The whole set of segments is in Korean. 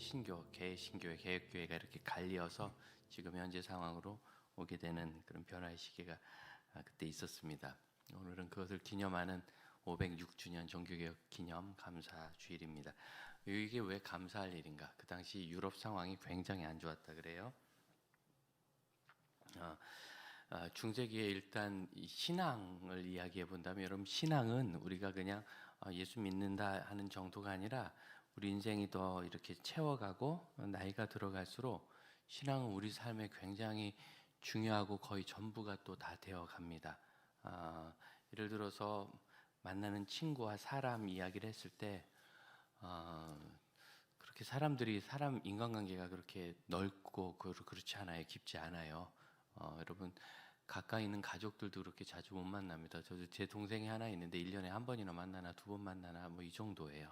개신교회, 개혁교회가 이렇게 갈리어서 지금 현재 상황으로 오게 되는 그런 변화의 시기가 그때 있었습니다. 오늘은 그것을 기념하는 506주년 종교개혁 기념 감사 주일입니다. 이게 왜 감사할 일인가? 그 당시 유럽 상황이 굉장히 안 좋았다 그래요. 중세기에 일단 이 신앙을 이야기해 본다면, 여러분, 신앙은 우리가 그냥 예수 믿는다 하는 정도가 아니라 우리 인생이 더 이렇게 채워가고 나이가 들어갈수록 신앙은 우리 삶에 굉장히 중요하고 거의 전부가 또 다 되어 갑니다. 예를 들어서 만나는 친구와 사람 이야기를 했을 때 그렇게 사람 인간관계가 그렇게 넓고 그렇지 않아요. 깊지 않아요. 여러분, 가까이 있는 가족들도 그렇게 자주 못 만납니다. 저도 제 동생이 하나 있는데 1년에 한 번이나 만나나 두 번 만나나 뭐 이 정도예요.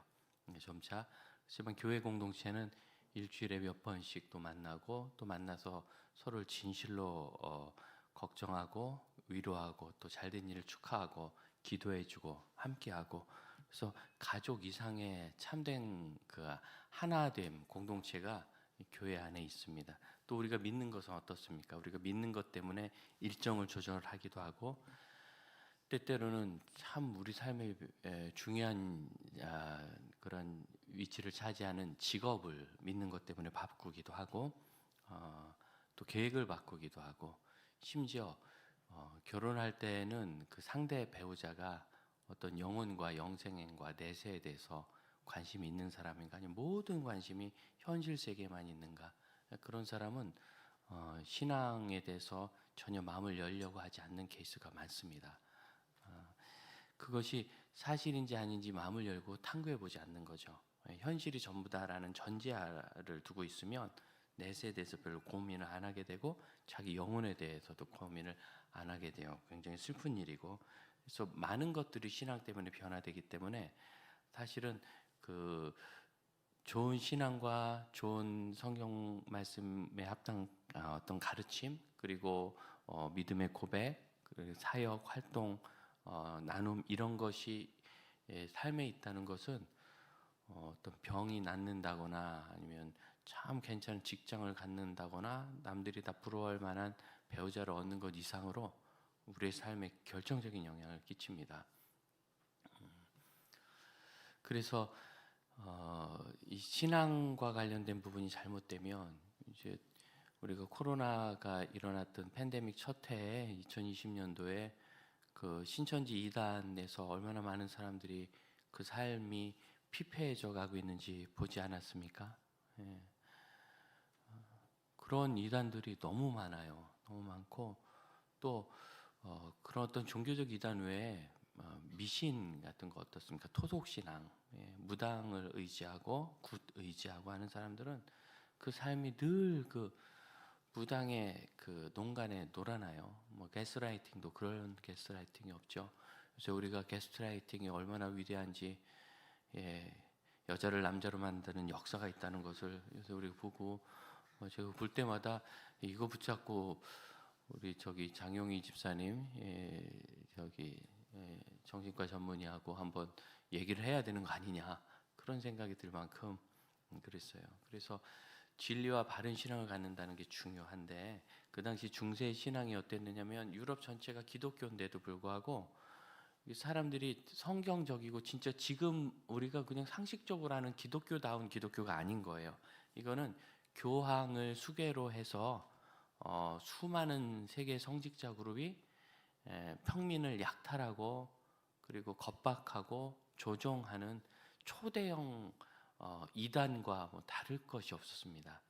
점차. 하지만 교회 공동체는 일주일에 몇 번씩 또 만나고, 또 만나서 서로를 진실로 걱정하고 위로하고 또 잘된 일을 축하하고 기도해주고 함께하고, 그래서 가족 이상의 참된 그 하나됨 공동체가 교회 안에 있습니다. 또 우리가 믿는 것은 어떻습니까? 우리가 믿는 것 때문에 일정을 조절하기도 하고, 때때로는 참 우리 삶의 중요한 그런 위치를 차지하는 직업을 믿는 것 때문에 바꾸기도 하고, 또 계획을 바꾸기도 하고, 심지어 결혼할 때는 그 상대 배우자가 어떤 영혼과 영생과 내세에 대해서 관심이 있는 사람인가, 아니면 모든 관심이 현실 세계에만 있는가, 그런 사람은 신앙에 대해서 전혀 마음을 열려고 하지 않는 케이스가 많습니다. 그것이 사실인지 아닌지 마음을 열고 탐구해 보지 않는 거죠. 현실이 전부다라는 전제를 두고 있으면 내세에 대해서 별로 고민을 안 하게 되고, 자기 영혼에 대해서도 고민을 안 하게 돼요. 굉장히 슬픈 일이고, 그래서 많은 것들이 신앙 때문에 변화되기 때문에, 사실은 그 좋은 신앙과 좋은 성경 말씀에 합당 어떤 가르침, 그리고 믿음의 고백, 그리고 사역 활동, 나눔, 이런 것이 삶에 있다는 것은 어떤 병이 낫는다거나, 아니면 참 괜찮은 직장을 갖는다거나, 남들이 다 부러워할 만한 배우자를 얻는 것 이상으로 우리의 삶에 결정적인 영향을 끼칩니다. 그래서 이 신앙과 관련된 부분이 잘못되면, 이제 우리가 코로나가 일어났던 팬데믹 첫 해에 2020년도에 그 신천지 이단에서 얼마나 많은 사람들이 그 삶이 피폐해져 가고 있는지 보지 않았습니까? 예. 그런 이단들이 너무 많아요. 너무 많고, 또 그런 어떤 종교적 이단 외에 미신 같은 거 어떻습니까? 토속신앙, 무당을 의지하고 굿 의지하고 하는 사람들은 그 삶이 늘 그 무당의 그 농간에 놀아나요. 뭐 가스라이팅도 그런 가스라이팅이 없죠. 그래서 우리가 가스라이팅이 얼마나 위대한지, 여자를 남자로 만드는 역사가 있다는 것을 요새 우리가 보고, 제가 볼 때마다 이거 붙잡고 우리 저기 장용희 집사님, 정신과 전문의하고 한번 얘기를 해야 되는 거 아니냐, 그런 생각이 들 만큼 그랬어요. 그래서 진리와 바른 신앙을 갖는다는 게 중요한데, 그 당시 중세 신앙이 어땠느냐면, 유럽 전체가 기독교인데도 불구하고 사람들이 성경적이고 진짜 지금 우리가 그냥 상식적으로 하는 기독교다운 기독교가 아닌 거예요. 이거는 교황을 수괴로 해서 수많은 세계 성직자 그룹이 평민을 약탈하고, 그리고 겁박하고 조종하는 초대형 이단과 뭐 다를 것이 없었습니다.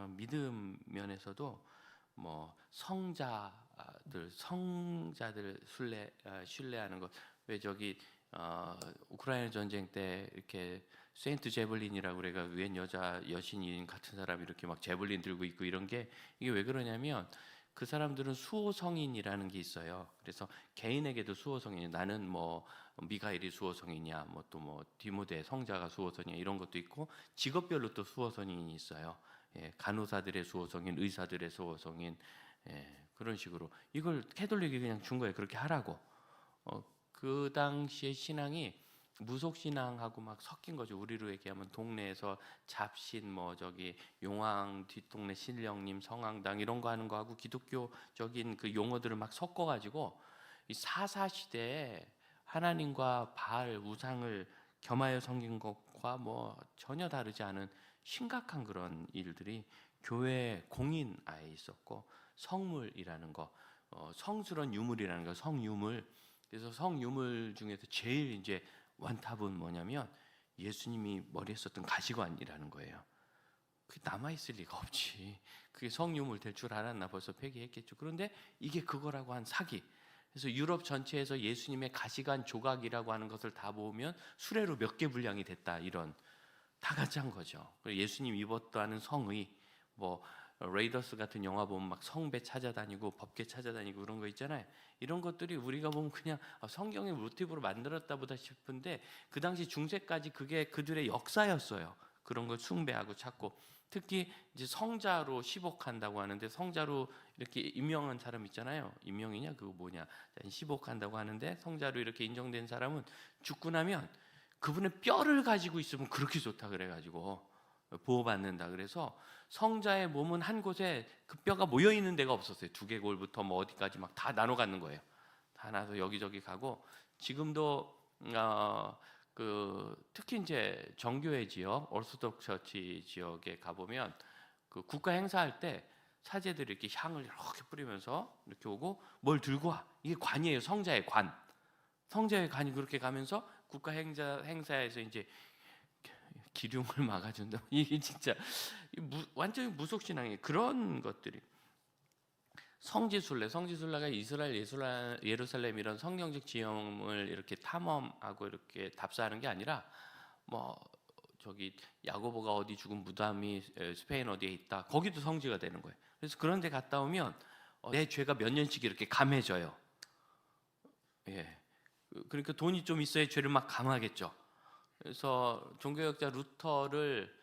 믿음 면에서도 뭐 성자들 신뢰하는 것, 왜 저기 우크라이나 전쟁 때 이렇게 세인트 제블린이라고 우리가 웬 여자 여신인 같은 사람이 이렇게 막 제블린 들고 있고, 이런 게, 이게 왜 그러냐면 그 사람들은 수호성인이라는 게 있어요. 그래서 개인에게도 수호성인, 나는 뭐 미가엘이 수호성이냐, 뭐 또 뭐 디모데 성자가 수호성이냐, 이런 것도 있고, 직업별로 또 수호성인이 있어요. 간호사들의 수호성인, 의사들의 수호성인, 그런 식으로 이걸 캐톨릭이 그냥 준 거예요. 그렇게 하라고. 그 당시의 신앙이 무속 신앙하고 막 섞인 거죠. 우리로 얘기하면 동네에서 잡신 뭐 저기 용왕 뒷동네 신령님 성황당 이런 거 하는 거하고 기독교적인 그 용어들을 막 섞어 가지고 이 사사 시대에 하나님과 바알 우상을 겸하여 섬긴 것과 뭐 전혀 다르지 않은 심각한 그런 일들이 교회 공인아에 있었고, 성물이라는 거, 성스러운 유물이라는 거, 성유물. 그래서 성유물 중에서 제일 이제 원탑은 뭐냐면 예수님이 머리에 썼던 가시관이라는 거예요. 그게 남아있을 리가 없지. 그게 성유물 될 줄 알았나, 벌써 폐기했겠죠. 그런데 이게 그거라고 한 사기. 그래서 유럽 전체에서 예수님의 가시관 조각이라고 하는 것을 다 모으면 수레로 몇 개 분량이 됐다, 이런 다 가짜인 거죠. 예수님 입었다는 성의, 뭐 레이더스 같은 영화 보면 막 성배 찾아다니고 법궤 찾아다니고 그런 거 있잖아요. 이런 것들이 우리가 보면 그냥 성경의 모티브로 만들었다 보다 싶은데, 그 당시 중세까지 그게 그들의 역사였어요. 그런 걸 숭배하고 찾고, 특히 이제 성자로 시복한다고 하는데, 성자로 이렇게 임명한 사람 있잖아요. 임명이냐 그거 뭐냐, 시복한다고 하는데, 성자로 이렇게 인정된 사람은 죽고 나면 그분의 뼈를 가지고 있으면 그렇게 좋다 그래가지고 보호받는다. 그래서 성자의 몸은 한 곳에 그 뼈가 모여 있는 데가 없었어요. 두개골부터 뭐 어디까지 막 다 나눠 갖는 거예요. 다 나눠서 여기저기 가고, 지금도 특히 이제 정교회 지역, 오르소독스 처치 지역에 가보면 그 국가 행사할 때 사제들이 이렇게 향을 이렇게 뿌리면서 이렇게 오고 뭘 들고 와. 이게 관이에요. 성자의 관. 성자의 관이 그렇게 가면서 국가 행사에서 이제 기륭을 막아준다. 이게 진짜 완전히 무속신앙이에요. 그런 것들이. 성지순례가 이스라엘 예루살렘 이런 성경적 지형을 이렇게 탐험하고 이렇게 답사하는 게 아니라, 뭐 저기 야고보가 어디 죽은 무덤이 스페인 어디에 있다, 거기도 성지가 되는 거예요. 그래서 그런 데 갔다 오면 내 죄가 몇 년씩 이렇게 감해져요. 예. 그러니까 돈이 좀 있어야 죄를 막 감하겠죠. 그래서 종교학자 루터를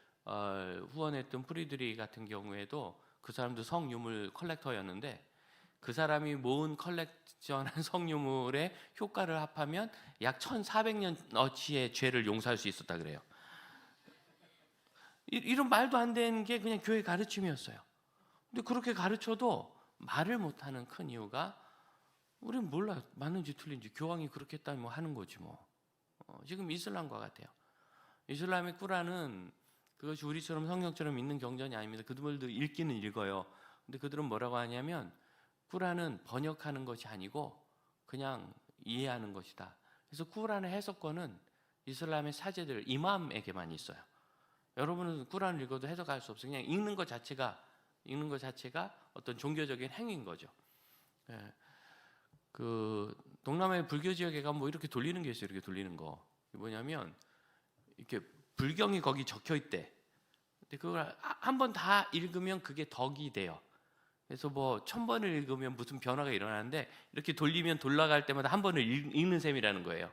후원했던 프리드리 같은 경우에도 그 사람도 성유물 컬렉터였는데, 그 사람이 모은 컬렉션한 성유물의 효과를 합하면 약 1400년어치의 죄를 용서할 수 있었다 그래요. 이런 말도 안 되는 게 그냥 교회 가르침이었어요. 근데 그렇게 가르쳐도 말을 못하는 큰 이유가, 우리는 몰라요. 맞는지 틀린지. 교황이 그렇게 했다면 뭐 하는 거지 뭐. 지금 이슬람과 같아요. 이슬람의 꾸란은 그것이 우리처럼 성경처럼 있는 경전이 아닙니다. 그들도 읽기는 읽어요. 근데 그들은 뭐라고 하냐면, 꾸란은 번역하는 것이 아니고 그냥 이해하는 것이다. 그래서 꾸란의 해석권은 이슬람의 사제들, 이맘에게만 있어요. 여러분은 꾸란을 읽어도 해석할 수 없어요. 그냥 읽는 것 자체가 어떤 종교적인 행위인 거죠. 예. 그 동남아의 불교 지역에 가면 뭐 이렇게 돌리는 게 있어요. 이렇게 돌리는 거. 뭐냐면 이렇게 불경이 거기 적혀 있대. 근데 그걸 한 번 다 읽으면 그게 덕이 돼요. 그래서 뭐 1000번을 읽으면 무슨 변화가 일어나는데, 이렇게 돌리면 돌아갈 때마다 한 번을 읽는 셈이라는 거예요.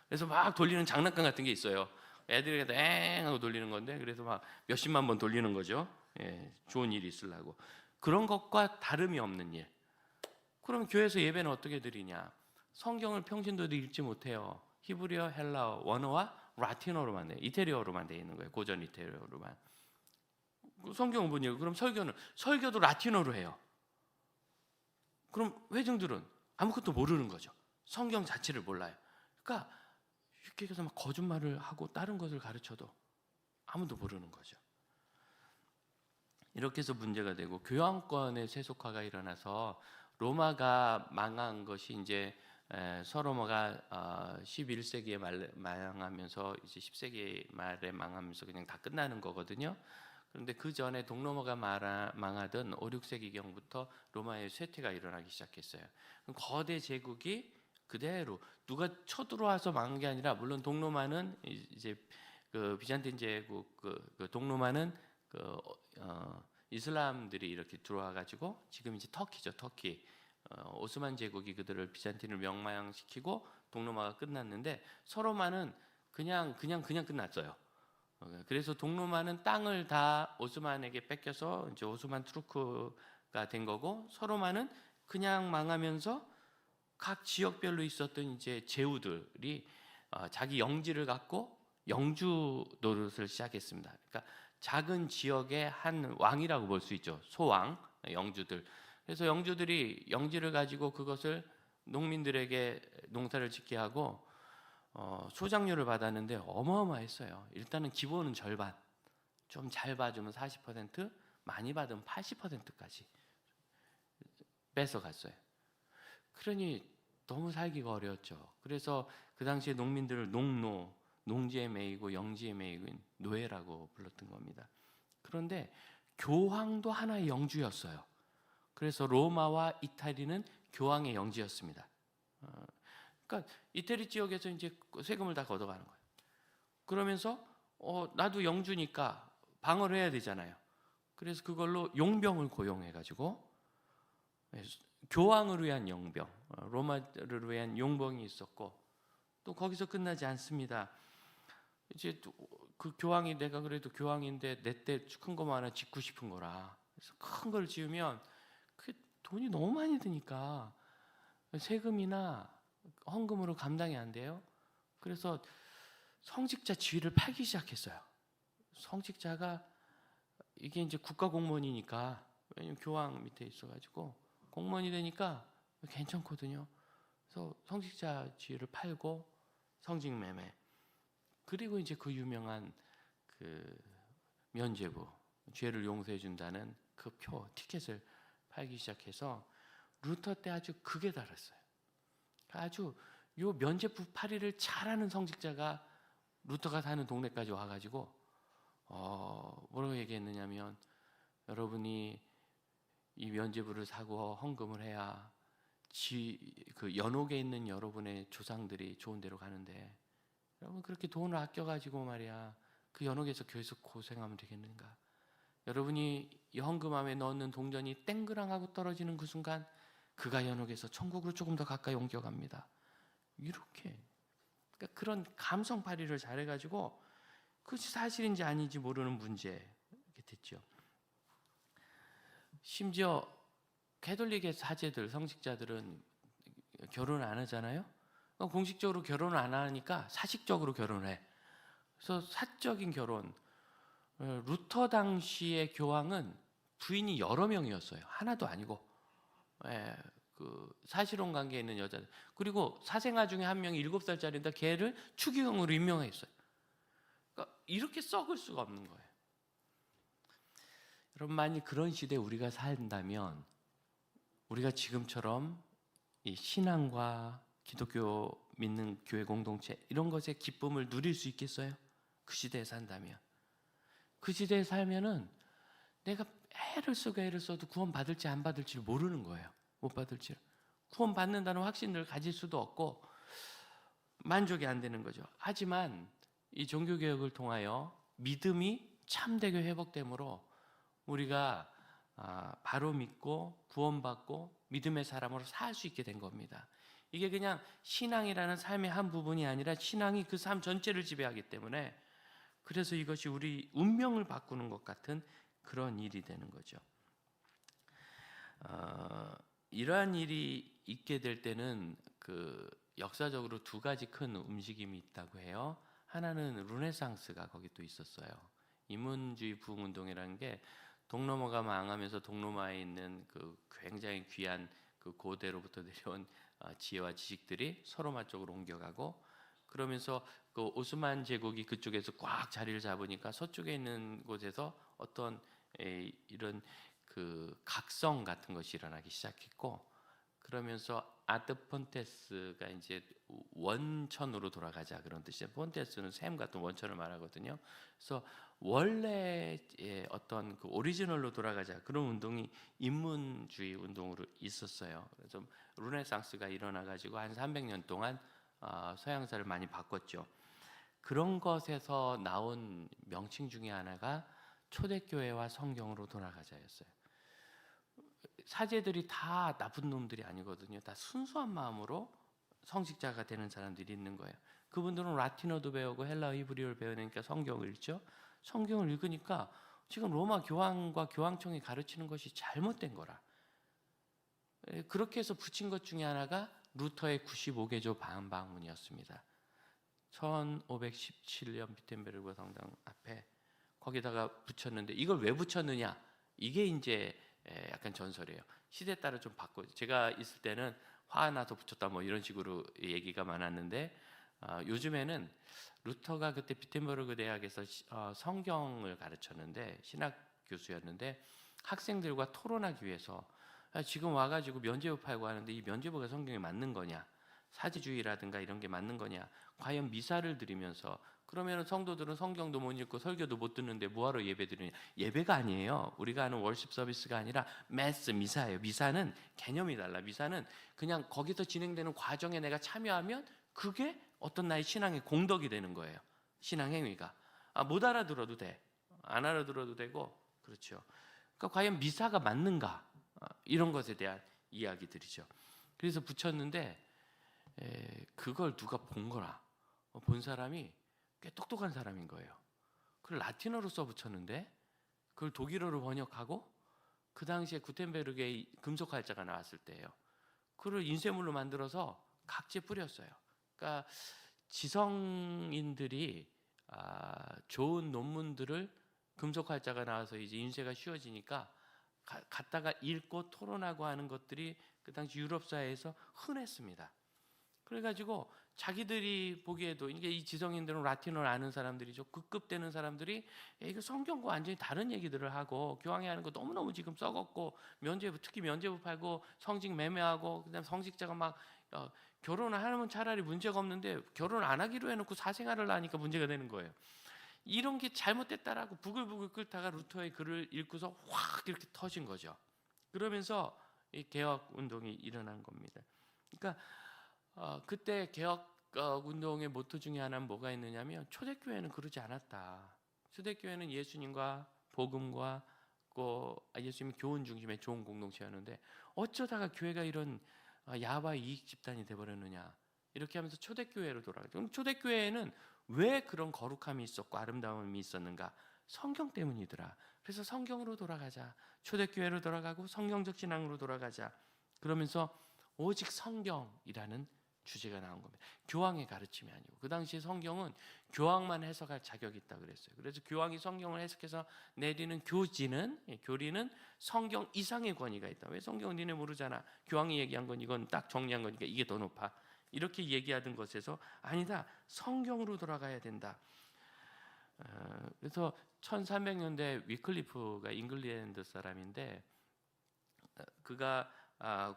그래서 막 돌리는 장난감 같은 게 있어요. 애들이 엥 하고 돌리는 건데, 그래서 막 몇십만 번 돌리는 거죠. 예, 좋은 일이 있으려고. 그런 것과 다름이 없는 일. 그럼 교회에서 예배는 어떻게 드리냐? 성경을 평신도도 읽지 못해요. 히브리어, 헬라어, 원어와 라틴어로만 돼, 이태리어로만 돼 있는 거예요. 고전 이태리어로만. 성경은 뭐냐고? 그럼 설교도 라틴어로 해요. 그럼 회중들은 아무것도 모르는 거죠. 성경 자체를 몰라요. 그러니까 쉽게 얘기해서 막 거짓말을 하고 다른 것을 가르쳐도 아무도 모르는 거죠. 이렇게 해서 문제가 되고, 교황권의 세속화가 일어나서 로마가 망한 것이 이제 서로마가 11세기에 망하면서 이제 10세기 말에 망하면서 그냥 다 끝나는 거거든요. 그런데 그 전에 동로마가 망하던 5, 6세기경부터 로마의 쇠퇴가 일어나기 시작했어요. 거대 제국이 그대로 누가 쳐들어와서 망한 게 아니라, 물론 동로마는 이제 그 비잔틴 제국, 그 동로마는 이슬람들이 이렇게 들어와 가지고 지금 이제 터키죠, 터키. 오스만 제국이 그들을 비잔틴을 명망시키고 동로마가 끝났는데, 서로마는 그냥 끝났어요. 그래서 동로마는 땅을 다 오스만에게 뺏겨서 이제 오스만 투르크가 된 거고, 서로마는 그냥 망하면서 각 지역별로 있었던 이제 제후들이 자기 영지를 갖고 영주 노릇을 시작했습니다. 그러니까 작은 지역의 한 왕이라고 볼 수 있죠. 소왕, 영주들. 그래서 영주들이 영지를 가지고 그것을 농민들에게 농사를 짓게 하고 소장료를 받았는데 어마어마했어요. 일단은 기본은 절반, 좀 잘 봐주면 40%, 많이 받으면 80%까지 뺏어갔어요. 그러니 너무 살기가 어려웠죠. 그래서 그 당시에 농민들을 농노, 농지에 매이고 영지에 매이고 노예라고 불렀던 겁니다. 그런데 교황도 하나의 영주였어요. 그래서 로마와 이탈리는 교황의 영지였습니다. 그러니까 이태리 지역에서 이제 세금을 다 걷어가는 거예요. 그러면서 나도 영주니까 방어를 해야 되잖아요. 그래서 그걸로 용병을 고용해가지고 교황을 위한 용병, 로마를 위한 용병이 있었고, 또 거기서 끝나지 않습니다. 이제 그 교황이, 내가 그래도 교황인데 내 때 큰 거만 하나 짓고 싶은 거라. 그래서 큰 걸 지으면 그 돈이 너무 많이 드니까 세금이나 헌금으로 감당이 안 돼요. 그래서 성직자 지위를 팔기 시작했어요. 성직자가 이게 이제 국가 공무원이니까, 왜냐면 교황 밑에 있어가지고 공무원이 되니까 괜찮거든요. 그래서 성직자 지위를 팔고 성직매매, 그리고 이제 그 유명한 그 면죄부, 죄를 용서해 준다는 그 표, 티켓을 팔기 시작해서 루터 때 아주 극에 달했어요. 아주 요 면죄부 팔이를 잘하는 성직자가 루터가 사는 동네까지 와가지고 뭐라고 얘기했느냐면, 여러분이 이 면죄부를 사고 헌금을 해야 그 연옥에 있는 여러분의 조상들이 좋은 데로 가는데, 여러분 그렇게 돈을 아껴가지고 말이야 그 연옥에서 계속 고생하면 되겠는가? 여러분이 이 헌금함에 넣는 동전이 땡그랑하고 떨어지는 그 순간 그가 연옥에서 천국으로 조금 더 가까이 옮겨갑니다. 이렇게, 그러니까 그런 감성팔이를 잘해가지고 그것이 사실인지 아닌지 모르는 문제 이렇게 됐죠. 심지어 가톨릭의 사제들, 성직자들은 결혼을 안 하잖아요. 공식적으로 결혼을 안 하니까 사식적으로 결혼을 해. 그래서 사적인 결혼. 루터 당시의 교황은 부인이 여러 명이었어요. 하나도 아니고. 그 사실혼 관계에 있는 여자들. 그리고 사생아 중에 한 명이 7살짜리인데 걔를 추기경으로 임명했어요. 그러니까 이렇게 썩을 수가 없는 거예요. 여러분, 만약 그런 시대에 우리가 산다면 우리가 지금처럼 이 신앙과 기독교 믿는 교회 공동체 이런 것의 기쁨을 누릴 수 있겠어요? 그 시대에 산다면. 그 시대에 살면은 내가 애를 써도 구원 받을지 안 받을지를 모르는 거예요. 못 받을지. 구원 받는다는 확신을 가질 수도 없고 만족이 안 되는 거죠. 하지만 이 종교개혁을 통하여 믿음이 참되게 회복되므로 우리가 바로 믿고 구원받고 믿음의 사람으로 살 수 있게 된 겁니다. 이게 그냥 신앙이라는 삶의 한 부분이 아니라 신앙이 그 삶 전체를 지배하기 때문에, 그래서 이것이 우리 운명을 바꾸는 것 같은 그런 일이 되는 거죠. 이러한 일이 있게 될 때는 그 역사적으로 두 가지 큰 움직임이 있다고 해요. 하나는 르네상스가 거기 또 있었어요. 인문주의 부흥운동이라는 게 동로마가 망하면서 동로마에 있는 그 굉장히 귀한 그 고대로부터 내려온 지혜와 지식들이 서로마 쪽으로 옮겨가고, 그러면서 그 오스만 제국이 그쪽에서 꽉 자리를 잡으니까 서쪽에 있는 곳에서 어떤 이런 그 각성 같은 것이 일어나기 시작했고, 그러면서 아드폰테스가 이제 원천으로 돌아가자 그런 뜻이에요. 폰테스는 샘 같은 원천을 말하거든요. 그래서 원래의 어떤 그 오리지널로 돌아가자 그런 운동이 인문주의 운동으로 있었어요. 그래서 르네상스가 일어나 가지고 한 300년 동안 서양사를 많이 바꿨죠. 그런 것에서 나온 명칭 중에 하나가 초대교회와 성경으로 돌아가자였어요. 사제들이 다 나쁜 놈들이 아니거든요. 다 순수한 마음으로 성직자가 되는 사람들이 있는 거예요. 그분들은 라틴어도 배우고 헬라어 히브리어를 배우니까 성경을 읽죠. 성경을 읽으니까 지금 로마 교황과 교황청이 가르치는 것이 잘못된 거라. 그렇게 해서 붙인 것 중에 하나가 루터의 95개조 반박문이었습니다. 1517년 비텐베르그 성당 앞에 거기다가 붙였는데 이걸 왜 붙였느냐? 이게 이제 약간 전설이에요. 시대에 따라 좀 바꿔. 제가 있을 때는 화나서 붙였다 뭐 이런 식으로 얘기가 많았는데 요즘에는 루터가 그때 비텐베르그 대학에서 성경을 가르쳤는데 신학 교수였는데 학생들과 토론하기 위해서 지금 와가지고 면죄부 팔고 하는데 이 면죄부가 성경에 맞는 거냐? 사지주의라든가 이런 게 맞는 거냐? 과연 미사를 드리면서 그러면 성도들은 성경도 못 읽고 설교도 못 듣는데 뭐하러 예배 드리냐? 예배가 아니에요. 우리가 하는 월십 서비스가 아니라 매스, 미사예요. 미사는 개념이 달라. 미사는 그냥 거기서 진행되는 과정에 내가 참여하면 그게 어떤 나의 신앙의 공덕이 되는 거예요. 신앙 행위가. 못 알아들어도 돼. 안 알아들어도 되고 그렇죠. 그러니까 과연 미사가 맞는가? 이런 것에 대한 이야기들이죠. 그래서 붙였는데 그걸 누가 본 거라. 본 사람이 꽤 똑똑한 사람인 거예요. 그걸 라틴어로 써 붙였는데 그걸 독일어로 번역하고 그 당시에 구텐베르그의 금속 활자가 나왔을 때예요. 그걸 인쇄물로 만들어서 각지에 뿌렸어요. 그러니까 지성인들이 좋은 논문들을 금속 활자가 나와서 이제 인쇄가 쉬워지니까 갖다가 읽고 토론하고 하는 것들이 그 당시 유럽 사회에서 흔했습니다. 그래가지고 자기들이 보기에도 이게 이 지성인들은 라틴어를 아는 사람들이죠. 급급되는 사람들이 이거 성경과 완전히 다른 얘기들을 하고 교황이 하는 거 너무너무 지금 썩었고 면죄부 특히 면죄부 팔고 성직 매매하고 그다음 성직자가 막 결혼을 하면 차라리 문제가 없는데 결혼 안 하기로 해놓고 사생활을 하니까 문제가 되는 거예요. 이런 게 잘못됐다라고 부글부글 끓다가 루터의 글을 읽고서 확 이렇게 터진 거죠. 그러면서 이 개혁 운동이 일어난 겁니다. 그러니까 그때 개혁 운동의 모토 중에 하나는 뭐가 있느냐면 초대교회는 그러지 않았다. 초대교회는 예수님과 복음과 예수님의 교훈 중심의 좋은 공동체였는데 어쩌다가 교회가 이런 야바 이익 집단이 돼버렸느냐. 이렇게 하면서 초대교회로 돌아가죠. 그럼 초대교회에는 왜 그런 거룩함이 있었고 아름다움이 있었는가? 성경 때문이더라. 그래서 성경으로 돌아가자. 초대교회로 돌아가고 성경적 신앙으로 돌아가자. 그러면서 오직 성경이라는 주제가 나온 겁니다. 교황의 가르침이 아니고 그 당시에 성경은 교황만 해석할 자격이 있다 그랬어요. 그래서 교황이 성경을 해석해서 내리는 교리는 성경 이상의 권위가 있다. 왜 성경은 니네 모르잖아. 교황이 얘기한 건 이건 딱 정리한 거니까 이게 더 높아. 이렇게 얘기하던 것에서 아니다. 성경으로 돌아가야 된다. 그래서 1300년대 위클리프가 잉글랜드 사람인데 그가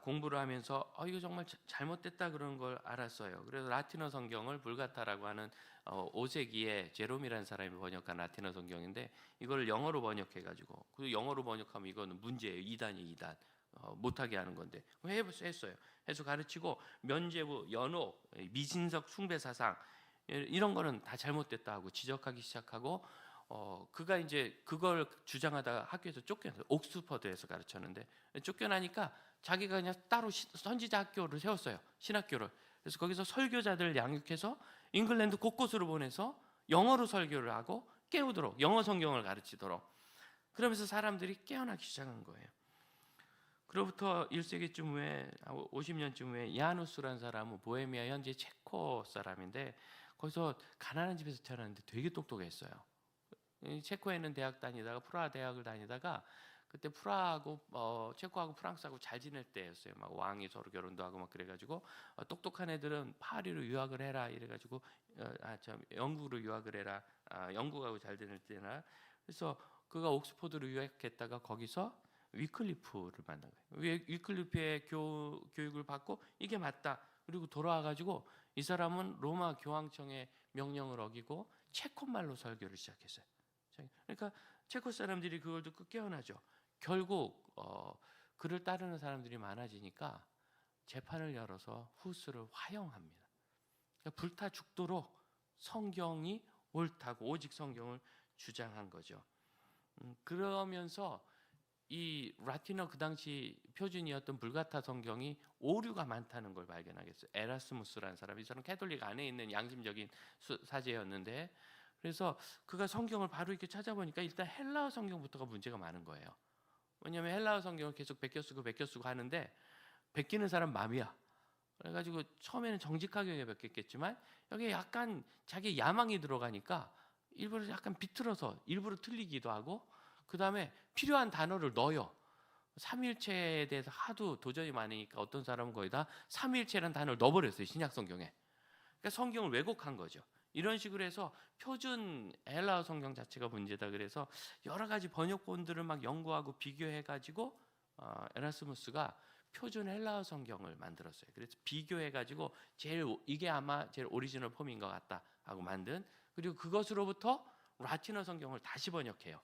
공부를 하면서 이거 정말 잘못됐다 그런 걸 알았어요. 그래서 라틴어 성경을 불가타라고 하는 5세기에 제롬이라는 사람이 번역한 라틴어 성경인데 이걸 영어로 번역해가지고 그 영어로 번역하면 이거는 문제예요. 이단이 못하게 하는 건데 했어요. 해서 가르치고 면죄부, 연옥, 미신석 숭배 사상 이런 거는 다 잘못됐다 하고 지적하기 시작하고 그가 이제 그걸 주장하다가 학교에서 쫓겨났어요. 옥스퍼드에서 가르쳤는데 쫓겨나니까 자기가 그냥 따로 선지자 학교를 세웠어요. 신학교를. 그래서 거기서 설교자들 양육해서 잉글랜드 곳곳으로 보내서 영어로 설교를 하고 깨우도록 영어 성경을 가르치도록 그러면서 사람들이 깨어나기 시작한 거예요. 그로부터 1세기쯤 후에 50년쯤 후에 야누스라는 사람은 보헤미아 현재 체코 사람인데 거기서 가난한 집에서 태어났는데 되게 똑똑했어요. 체코에 있는 대학 다니다가 프라하 대학을 다니다가 그때 프라하하고 체코하고 프랑스하고 잘 지낼 때였어요. 막 왕이 서로 결혼도 하고 막 그래가지고 똑똑한 애들은 파리로 유학을 해라 이래가지고 영국으로 유학을 해라. 영국하고 잘 지낼 때나 그래서 그가 옥스퍼드로 유학했다가 거기서 위클리프를 만난 거예요. 위클리프의 교육을 받고 이게 맞다. 그리고 돌아와가지고 이 사람은 로마 교황청의 명령을 어기고 체코말로 설교를 시작했어요. 그러니까 체코 사람들이 그걸 듣고 깨어나죠. 결국 그를 따르는 사람들이 많아지니까 재판을 열어서 후스를 화형합니다. 그러니까 불타 죽도록 성경이 옳다고 오직 성경을 주장한 거죠. 그러면서 이 라틴어 그 당시 표준이었던 불가타 성경이 오류가 많다는 걸 발견하겠어요. 에라스무스라는 사람이 이 사람 캐톨릭 안에 있는 양심적인 사제였는데 그래서 그가 성경을 바로 이렇게 찾아보니까 일단 헬라어 성경부터가 문제가 많은 거예요. 왜냐하면 헬라어 성경을 계속 베껴 쓰고 하는데 베끼는 사람 마음이야. 그래가지고 처음에는 정직하게 베꼈겠지만 여기에 약간 자기 야망이 들어가니까 일부러 약간 비틀어서 일부러 틀리기도 하고, 그 다음에 필요한 단어를 넣어요. 삼위일체에 대해서 하도 도전이 많으니까 어떤 사람은 거의 다 삼위일체라는 단어를 넣어버렸어요, 신약 성경에. 그러니까 성경을 왜곡한 거죠. 이런 식으로 해서 표준 헬라어 성경 자체가 문제다. 그래서 여러 가지 번역본들을 막 연구하고 비교해가지고 에라스무스가 표준 헬라어 성경을 만들었어요. 그래서 비교해가지고 이게 아마 제일 오리지널 폼인 것 같다 하고 만든, 그리고 그것으로부터 라틴어 성경을 다시 번역해요.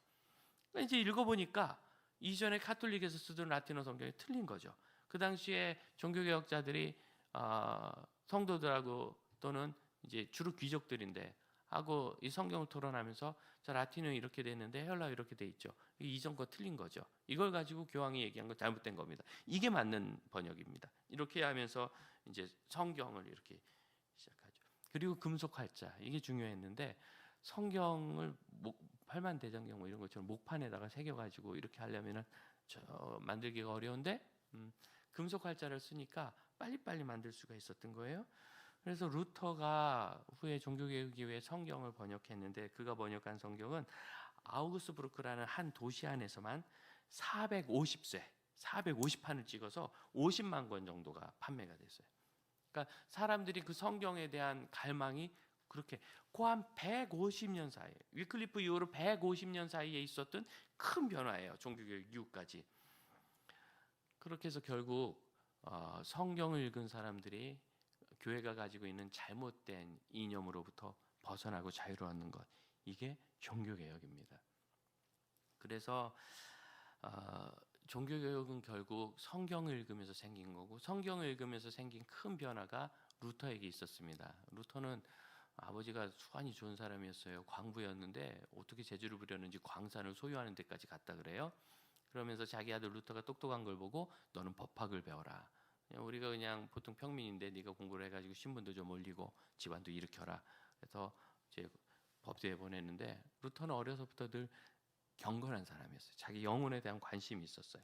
그러니까 이제 읽어보니까 이전에 카톨릭에서 쓰던 라틴어 성경이 틀린 거죠. 그 당시에 종교개혁자들이 성도들하고 또는 이제 주로 귀족들인데 하고 이 성경을 토론하면서 자, 라틴어 이렇게 돼 있는데 헬라어 이렇게 돼 있죠. 이전 거 틀린 거죠. 이걸 가지고 교황이 얘기한 건 잘못된 겁니다. 이게 맞는 번역입니다. 이렇게 하면서 이제 성경을 이렇게 시작하죠. 그리고 금속활자, 이게 중요했는데 성경을 팔만대장경 뭐 이런 것처럼 목판에다가 새겨가지고 이렇게 하려면은 만들기가 어려운데 금속활자를 쓰니까 빨리빨리 만들 수가 있었던 거예요. 그래서 루터가 후에 종교개혁 이후에 성경을 번역했는데, 그가 번역한 성경은 아우구스부르크라는 한 도시 안에서만 450쇄, 450판을 찍어서 50만 권 정도가 판매가 됐어요. 그러니까 사람들이 그 성경에 대한 갈망이 그렇게 고한 150년 사이에, 위클리프 이후로 150년 사이에 있었던 큰 변화예요. 종교개혁 이후까지. 그렇게 해서 결국 성경을 읽은 사람들이 교회가 가지고 있는 잘못된 이념으로부터 벗어나고 자유로워하는 것, 이게 종교개혁입니다. 그래서 종교개혁은 결국 성경을 읽으면서 생긴 거고, 성경을 읽으면서 생긴 큰 변화가 루터에게 있었습니다. 루터는 아버지가 수완이 좋은 사람이었어요. 광부였는데 어떻게 재주를 부렸는지 광산을 소유하는 데까지 갔다 그래요. 그러면서 자기 아들 루터가 똑똑한 걸 보고 너는 법학을 배워라. 우리가 그냥 보통 평민인데 네가 공부를 해가지고 신분도 좀 올리고 집안도 일으켜라. 그래서 이제 법대에 보냈는데, 루터는 어려서부터 늘 경건한 사람이었어요. 자기 영혼에 대한 관심이 있었어요.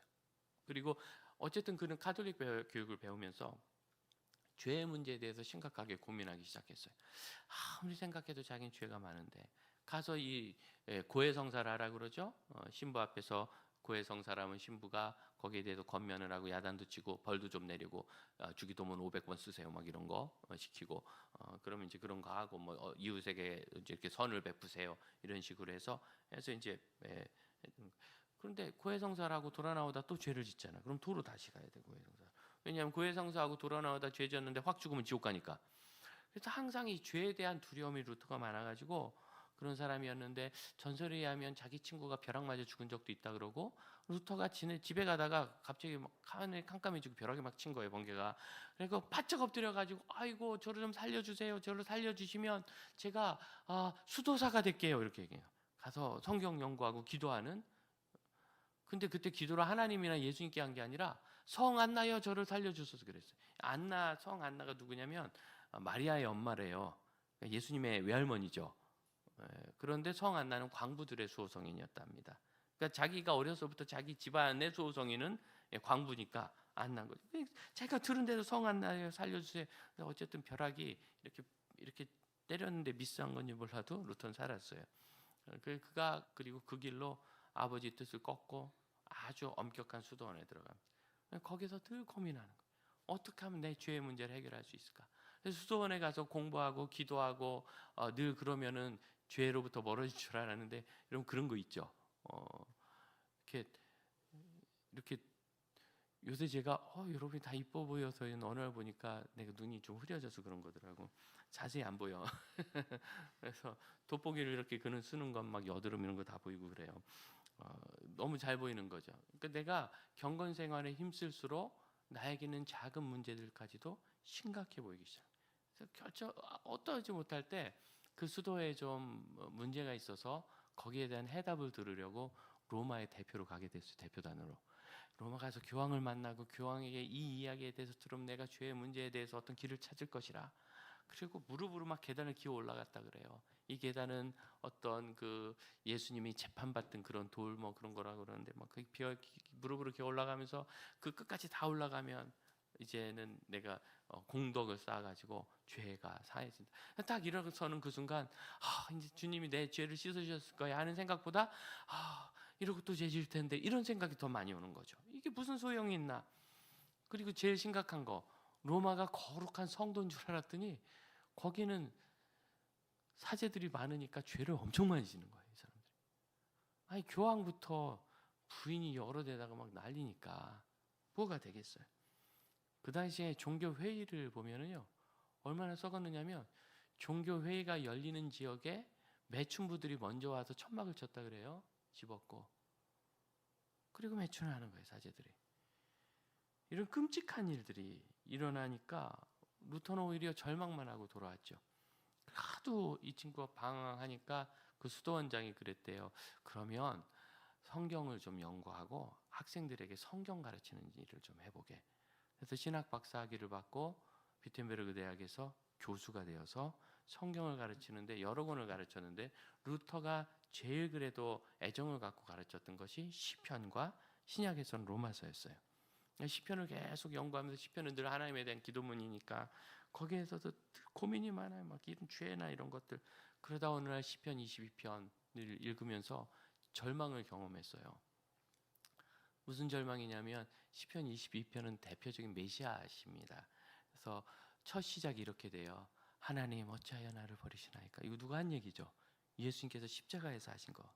그리고 어쨌든 그는 가톨릭 교육을 배우면서 죄의 문제에 대해서 심각하게 고민하기 시작했어요. 아무리 생각해도 자기는 죄가 많은데 가서 이 고해성사를 하라 그러죠. 신부 앞에서 고해성사라면 신부가 거기에 대해서 권면을 하고 야단도 치고 벌도 좀 내리고 주기도문 500번 쓰세요 막 이런 거 시키고, 그러면 이제 그런 거 하고 뭐 이웃에게 이렇게 선을 베푸세요 이런 식으로 해서 이제 그런데 고해성사를 돌아 나오다 또 죄를 짓잖아. 그럼 도로 다시 가야 돼. 고해성사. 왜냐하면 고해성사하고 돌아 나오다 죄 지었는데 확 죽으면 지옥 가니까. 그래서 항상 이 죄에 대한 두려움이 루터가 많아가지고 그런 사람이었는데, 전설에 의하면 자기 친구가 벼락 맞아 죽은 적도 있다 그러고, 루터가 집에 가다가 갑자기 막 하늘에 깜깜해지고 벼락이 막 친 거예요, 번개가. 그래서 바짝 엎드려가지고 아이고 저를 좀 살려주세요. 저를 살려주시면 제가 수도사가 될게요. 이렇게 얘기해요. 가서 성경 연구하고 기도하는. 근데 그때 기도를 하나님이나 예수님께 한 게 아니라 성 안나여 저를 살려주소서 그랬어요. 성 안나가 누구냐면 마리아의 엄마래요. 예수님의 외할머니죠. 그런데 성 안나는 광부들의 수호성인이었답니다. 그러니까 자기가 어려서부터 자기 집안의 수호성인은 광부니까 안난 거죠. 자기가 들은 대로 성 안나여 살려주세요. 어쨌든 벼락이 이렇게 때렸는데 미스한 건지 몰라도 루터는 살았어요. 그리고 그 길로 아버지 뜻을 꺾고 아주 엄격한 수도원에 들어갑니다. 거기서 늘 고민하는 거예요. 어떻게 하면 내 죄의 문제를 해결할 수 있을까? 그래서 수도원에 가서 공부하고 기도하고 늘 그러면은 죄로부터 멀어질 줄 알았는데, 여러분 그런 거 있죠. 이렇게 요새 제가 여러분이 다 이뻐 보여서 어느 날 보니까 내가 눈이 좀 흐려져서 그런 거더라고. 자세히 안 보여. 그래서 돋보기를 이렇게 그는 쓰는 건 막 여드름 이런 거 다 보이고 그래요. 너무 잘 보이는 거죠. 그러니까 내가 경건 생활에 힘쓸수록 나에게는 작은 문제들까지도 심각해 보이기 시작. 그래서 어떠하지 못할 때 그 수도에 좀 문제가 있어서 거기에 대한 해답을 들으려고 로마의 대표로 가게 됐어요. 대표단으로. 로마 가서 교황을 만나고 교황에게 이 이야기에 대해서 들으면 내가 죄의 문제에 대해서 어떤 길을 찾을 것이라. 그리고 무릎으로 막 계단을 기어 올라갔다 그래요. 이 계단은 어떤 그 예수님이 재판받던 그런 돌 뭐 그런 거라 그러는데 막 무릎으로 기어 올라가면서 그 끝까지 다 올라가면 이제는 내가 공덕을 쌓아가지고 죄가 사해진다. 딱 일어서는 그 순간 이제 주님이 내 죄를 씻으셨을 거야 하는 생각보다 이러고 또 죄 질 텐데 이런 생각이 더 많이 오는 거죠. 이게 무슨 소용이 있나. 그리고 제일 심각한 거, 로마가 거룩한 성도인 줄 알았더니 거기는 사제들이 많으니까 죄를 엄청 많이 지는 거예요, 이 사람들이. 아니 교황부터 부인이 여러 데다가 막 난리니까 뭐가 되겠어요. 그 당시에 종교 회의를 보면은요, 얼마나 썩었느냐면 종교 회의가 열리는 지역에 매춘부들이 먼저 와서 천막을 쳤다 그래요. 집었고. 그리고 매춘을 하는 거예요, 사제들이. 이런 끔찍한 일들이 일어나니까 루터는 오히려 절망만 하고 돌아왔죠. 하도 이 친구가 방황하니까 그 수도원장이 그랬대요. 그러면 성경을 좀 연구하고 학생들에게 성경 가르치는 일을 좀 해보게. 그래서 신학 박사학위를 받고 비텐베르그 대학에서 교수가 되어서 성경을 가르치는데 여러 권을 가르쳤는데 루터가 제일 그래도 애정을 갖고 가르쳤던 것이 시편과 신약에서는 로마서였어요. 시편을 계속 연구하면서 시편은 늘 하나님에 대한 기도문이니까 거기에서도 고민이 많아요. 막 이런 죄나 이런 것들. 그러다 어느 날 시편 22편을 읽으면서 절망을 경험했어요. 무슨 절망이냐면 시편 22편은 대표적인 메시아십니다. 그래서 첫 시작이 이렇게 돼요. 하나님 어찌하여 나를 버리시나이까. 이거 누가 한 얘기죠? 예수님께서 십자가에서 하신 거.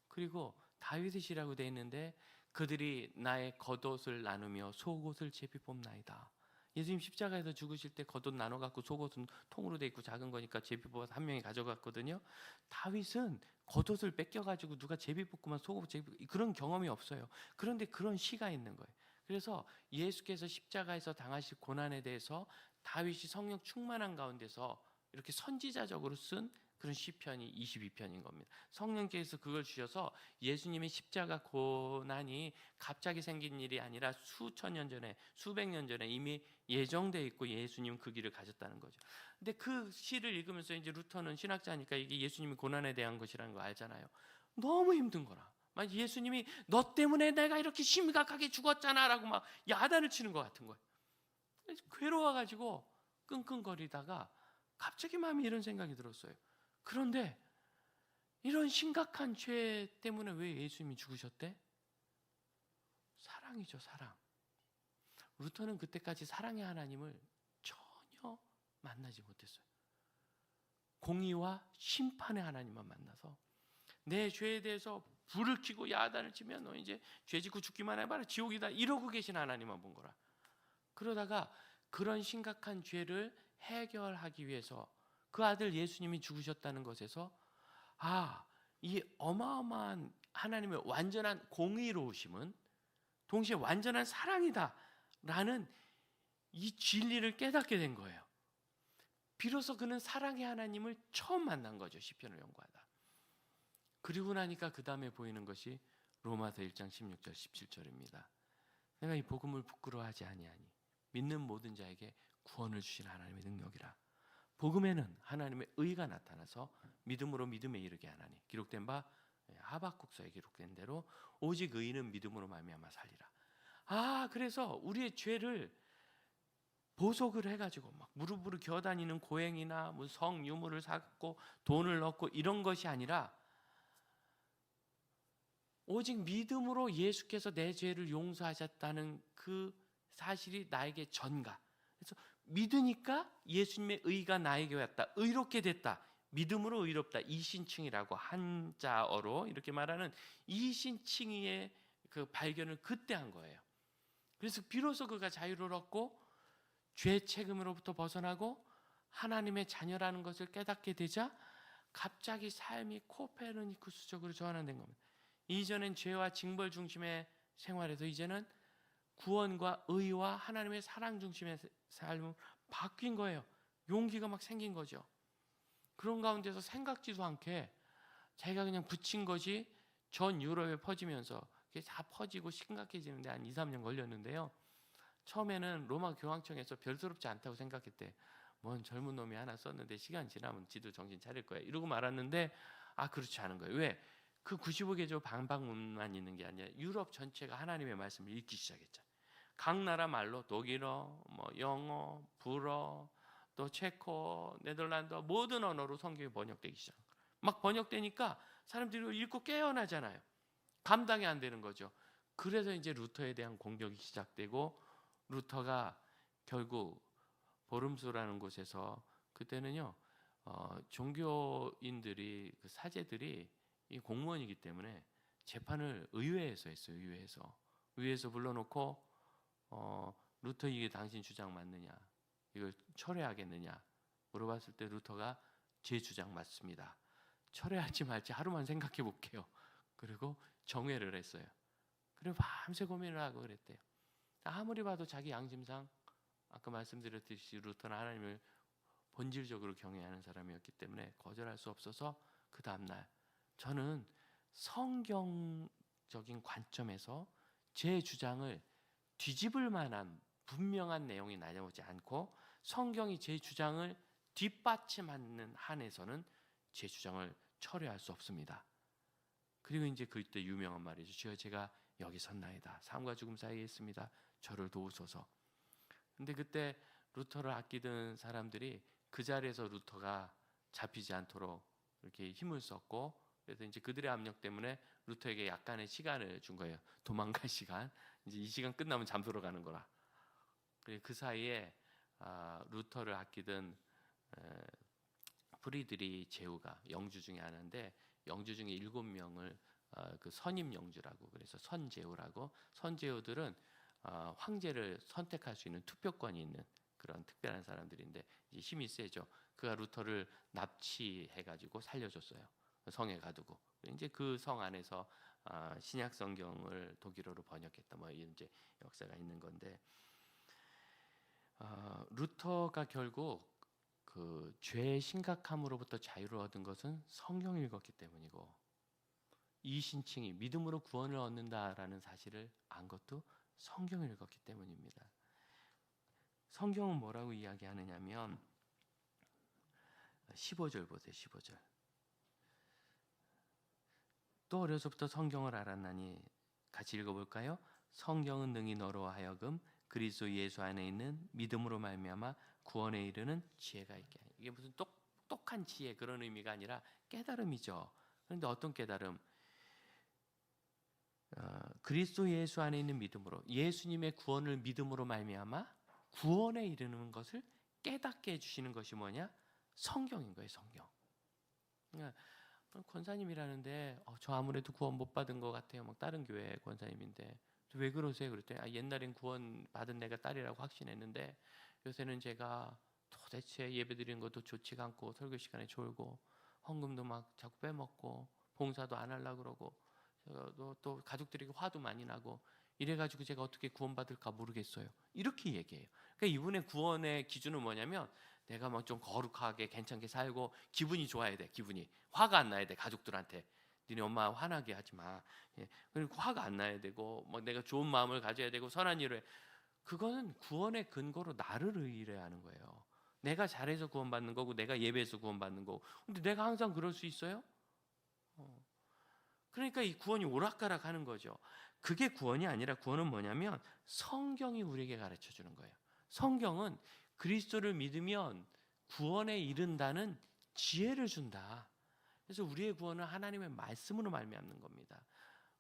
그리고 다윗의 시라고 되어 있는데 그들이 나의 겉옷을 나누며 속옷을 제비 뽑나이다. 예수님 십자가에서 죽으실 때 겉옷 나눠 갖고 속옷은 통으로 돼 있고 작은 거니까 제비 뽑아서 한 명이 가져갔거든요. 다윗은 겉옷을 뺏겨 가지고 누가 제비 뽑고만 속옷 제비 그런 경험이 없어요. 그런데 그런 시가 있는 거예요. 그래서 예수께서 십자가에서 당하실 고난에 대해서 다윗이 성령 충만한 가운데서 이렇게 선지자적으로 쓴 그런 시편이 22편인 겁니다. 성령께서 그걸 주셔서 예수님의 십자가 고난이 갑자기 생긴 일이 아니라 수천 년 전에, 수백 년 전에 이미 예정되어 있고 예수님은 그 길을 가셨다는 거죠. 근데 그 시를 읽으면서 이제 루터는 신학자니까 이게 예수님이 고난에 대한 것이라는 거 알잖아요. 너무 힘든 거라. 막 예수님이 너 때문에 내가 이렇게 심각하게 죽었잖아라고 막 야단을 치는 것 같은 거예요. 괴로워가지고 끙끙거리다가 갑자기 마음에 이런 생각이 들었어요. 그런데 이런 심각한 죄 때문에 왜 예수님이 죽으셨대? 사랑이죠, 사랑. 루터는 그때까지 사랑의 하나님을 전혀 만나지 못했어요. 공의와 심판의 하나님만 만나서 내 죄에 대해서 불을 켜고 야단을 치면 너 이제 죄 짓고 죽기만 해봐라 지옥이다 이러고 계신 하나님만 본 거라. 그러다가 그런 심각한 죄를 해결하기 위해서 그 아들 예수님이 죽으셨다는 것에서 이 어마어마한 하나님의 완전한 공의로우심은 동시에 완전한 사랑이다라는 이 진리를 깨닫게 된 거예요. 비로소 그는 사랑의 하나님을 처음 만난 거죠. 시편을 연구하다. 그리고 나니까 그 다음에 보이는 것이 로마서 1장 16절 17절입니다. 내가 이 복음을 부끄러워하지 아니하니 믿는 모든 자에게 구원을 주신 하나님의 능력이라. 복음에는 하나님의 의가 나타나서 믿음으로 믿음에 이르게 하나니 기록된 바 하박국서에 기록된 대로 오직 의인은 믿음으로 말미암아 살리라. 그래서 우리의 죄를 보석을 해가지고 막 무릎으로 기어다니는 고행이나 뭐 성유물을 사고 돈을 넣고 이런 것이 아니라 오직 믿음으로 예수께서 내 죄를 용서하셨다는 그 사실이 나에게 전가. 그래서 믿으니까 예수님의 의가 나에게 왔다. 의롭게 됐다. 믿음으로 의롭다. 이신칭이라고 한자어로 이렇게 말하는 이신칭의의 그 발견을 그때 한 거예요. 그래서 비로소 그가 자유를 얻고 죄 책임으로부터 벗어나고 하나님의 자녀라는 것을 깨닫게 되자 갑자기 삶이 코페르니쿠스적으로 전환된 겁니다. 이전엔 죄와 징벌 중심의 생활에서 이제는 구원과 의와 하나님의 사랑 중심의 삶으로 바뀐 거예요. 용기가 막 생긴 거죠. 그런 가운데서 생각지도 않게 자기가 그냥 붙인 것이 전 유럽에 퍼지면서 그게 다 퍼지고 심각해지는데 한 2, 3년 걸렸는데요. 처음에는 로마 교황청에서 별스럽지 않다고 생각했대. 뭔 젊은 놈이 하나 썼는데 시간 지나면 지도 정신 차릴 거야. 이러고 말았는데 그렇지 않은 거예요. 왜? 그 95개조 방방문만 있는 게 아니라 유럽 전체가 하나님의 말씀을 읽기 시작했죠. 각 나라 말로 독일어, 뭐 영어, 불어, 또 체코, 네덜란드 모든 언어로 성경이 번역되기 시작. 막 번역되니까 사람들이 읽고 깨어나잖아요. 감당이 안 되는 거죠. 그래서 이제 루터에 대한 공격이 시작되고 루터가 결국 보름수라는 곳에서 그때는요 종교인들이 그 사제들이 이 공무원이기 때문에 재판을 의회에서 했어요. 의회에서 불러놓고 루터 이게 당신 주장 맞느냐, 이걸 철회하겠느냐 물어봤을 때 루터가 제 주장 맞습니다. 철회할지 말지 하루만 생각해 볼게요. 그리고 정회를 했어요. 그리고 밤새 고민을 하고 그랬대요. 아무리 봐도 자기 양심상 아까 말씀드렸듯이 루터는 하나님을 본질적으로 경외하는 사람이었기 때문에 거절할 수 없어서 그 다음날 저는 성경적인 관점에서 제 주장을 뒤집을 만한 분명한 내용이 나오지 않고 성경이 제 주장을 뒷받침하는 한에서는 제 주장을 철회할 수 없습니다. 그리고 이제 그때 유명한 말이죠. 주여 제가 여기 섰나이다. 삶과 죽음 사이에 있습니다. 저를 도우소서. 근데 그때 루터를 아끼던 사람들이 그 자리에서 루터가 잡히지 않도록 이렇게 힘을 썼고 그래서 이제 그들의 압력 때문에 루터에게 약간의 시간을 준 거예요. 도망갈 시간. 이제 이 시간 끝나면 잠들어 가는 거라. 그 사이에 루터를 아끼던 프리드리 제후가 영주 중에 하나인데 영주 중에 7명을 그 선임 영주라고 그래서 선제후라고 선제후들은 황제를 선택할 수 있는 투표권이 있는 그런 특별한 사람들인데 이제 힘이 세죠. 그가 루터를 납치해가지고 살려줬어요. 성에 가두고 이제 그 성 안에서 신약 성경을 독일어로 번역했다. 뭐 이제 역사가 있는 건데 루터가 결국 그 죄의 심각함으로부터 자유를 얻은 것은 성경을 읽었기 때문이고 이신칭이 믿음으로 구원을 얻는다라는 사실을 안 것도 성경을 읽었기 때문입니다. 성경은 뭐라고 이야기하느냐면 15절 보세요. 15절. 또 어려서부터 성경을 알았나니 같이 읽어볼까요? 성경은 능히 너로 하여금 그리스도 예수 안에 있는 믿음으로 말미암아 구원에 이르는 지혜가 있게. 이게 무슨 똑똑한 지혜 그런 의미가 아니라 깨달음이죠. 그런데 어떤 깨달음? 그리스도 예수 안에 있는 믿음으로 예수님의 구원을 믿음으로 말미암아 구원에 이르는 것을 깨닫게 해주시는 것이 뭐냐? 성경인 거예요. 성경. 그러니까 권사님이라는데 저 아무래도 구원 못 받은 것 같아요. 막 다른 교회 권사님인데 왜 그러세요? 그랬더니 옛날엔 구원 받은 내가 딸이라고 확신했는데 요새는 제가 도대체 예배드리는 것도 좋지가 않고 설교 시간에 졸고 헌금도 막 자꾸 빼먹고 봉사도 안 하려고 그러고 또 가족들에게 화도 많이 나고 이래가지고 제가 어떻게 구원받을까 모르겠어요. 이렇게 얘기해요. 그러니까 이분의 구원의 기준은 뭐냐면 내가 막 좀 거룩하게 괜찮게 살고 기분이 좋아야 돼. 기분이 화가 안 나야 돼. 가족들한테 니네 엄마 화나게 하지 마. 그리고 화가 안 나야 되고 뭐 내가 좋은 마음을 가져야 되고 선한 일을 해. 그거는 구원의 근거로 나를 의뢰하는 거예요. 내가 잘해서 구원받는 거고 내가 예배해서 구원받는 거고. 근데 내가 항상 그럴 수 있어요? 그러니까 이 구원이 오락가락하는 거죠. 그게 구원이 아니라 구원은 뭐냐면 성경이 우리에게 가르쳐 주는 거예요. 성경은 그리스도를 믿으면 구원에 이른다는 지혜를 준다. 그래서 우리의 구원은 하나님의 말씀으로 말미암는 겁니다.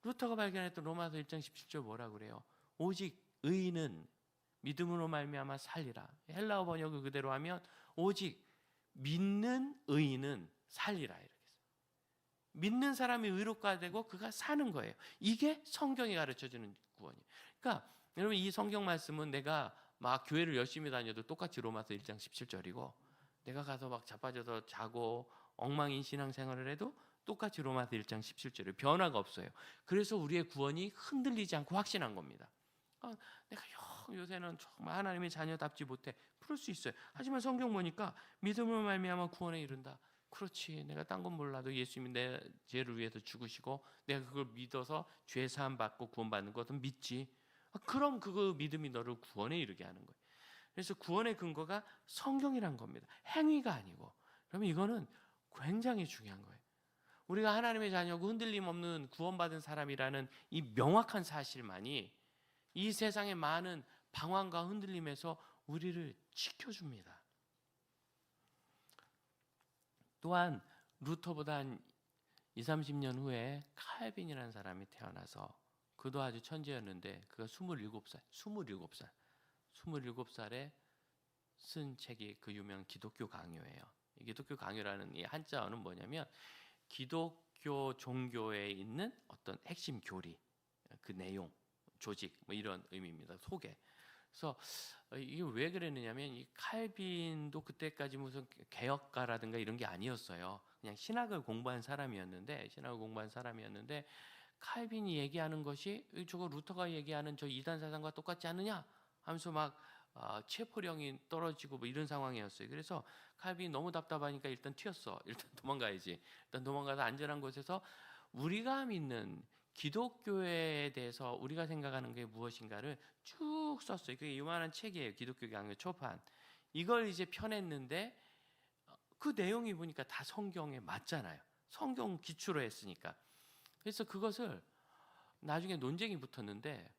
루터가 발견했던 로마서 1장 17절 뭐라 그래요? 오직 의인은 믿음으로 말미암아 살리라. 헬라어 번역을 그대로 하면 오직 믿는 의인은 살리라 이렇게 해서 믿는 사람이 의롭게 되고 그가 사는 거예요. 이게 성경이 가르쳐주는 구원이에요. 그러니까 여러분 이 성경 말씀은 내가 막 교회를 열심히 다녀도 똑같이 로마서 1장 17절이고 내가 가서 막 자빠져서 자고 엉망인 신앙생활을 해도 똑같이 로마서 1장 17절에 변화가 없어요. 그래서 우리의 구원이 흔들리지 않고 확신한 겁니다. 내가 요새는 정말 하나님의 자녀답지 못해. 그럴 수 있어요. 하지만 성경 보니까 믿음으로 말미암아 구원에 이른다. 그렇지. 내가 딴 건 몰라도 예수님이 내 죄를 위해서 죽으시고 내가 그걸 믿어서 죄 사함 받고 구원받는 것은 믿지. 그럼 그 믿음이 너를 구원에 이르게 하는 거예요. 그래서 구원의 근거가 성경이란 겁니다. 행위가 아니고. 그러면 이거는 굉장히 중요한 거예요. 우리가 하나님의 자녀고 흔들림 없는 구원받은 사람이라는 이 명확한 사실만이 이 세상의 많은 방황과 흔들림에서 우리를 지켜줍니다. 또한 루터보다 한 20, 30년 후에 칼빈이라는 사람이 태어나서 그도 아주 천재였는데 그가 27살에 쓴 책이 그 유명한 기독교 강요예요. 이 기독교 강요라는 이 한자어는 뭐냐면 기독교 종교에 있는 어떤 핵심 교리, 그 내용, 조직 뭐 이런 의미입니다. 소개. 그래서 이게 왜 그랬느냐면 이 칼빈도 그때까지 무슨 개혁가라든가 이런 게 아니었어요. 그냥 신학을 공부한 사람이었는데 칼빈이 얘기하는 것이 저거 루터가 얘기하는 저 이단 사상과 똑같지 않느냐 하면서 막 체포령이 떨어지고 뭐 이런 상황이었어요. 그래서 칼빈이 너무 답답하니까 일단 튀었어. 일단 도망가야지. 일단 도망가서 안전한 곳에서 우리가 믿는 기독교에 대해서 우리가 생각하는 게 무엇인가를 쭉 썼어요. 그게 요만한 책이에요. 기독교 강요 초판. 이걸 이제 펴냈는데 그 내용이 보니까 다 성경에 맞잖아요. 성경 기초로 했으니까. 그래서 그것을 나중에 논쟁이 붙었는데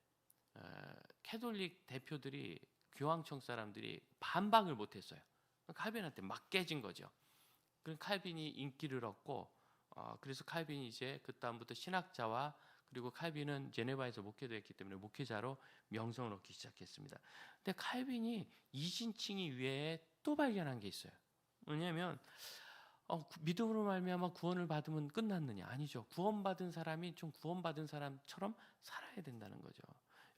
캐톨릭 대표들이 교황청 사람들이 반박을 못했어요. 칼빈한테 막 깨진 거죠. 그럼 칼빈이 인기를 얻고 그래서 칼빈이 이제 그 다음부터 신학자와 그리고 칼빈은 제네바에서 목회도 했기 때문에 목회자로 명성을 얻기 시작했습니다. 근데 칼빈이 이신칭이 위에 또 발견한 게 있어요. 뭐냐면 믿음으로 말미암아 구원을 받으면 끝났느냐? 아니죠. 구원받은 사람이 좀 구원받은 사람처럼 살아야 된다는 거죠.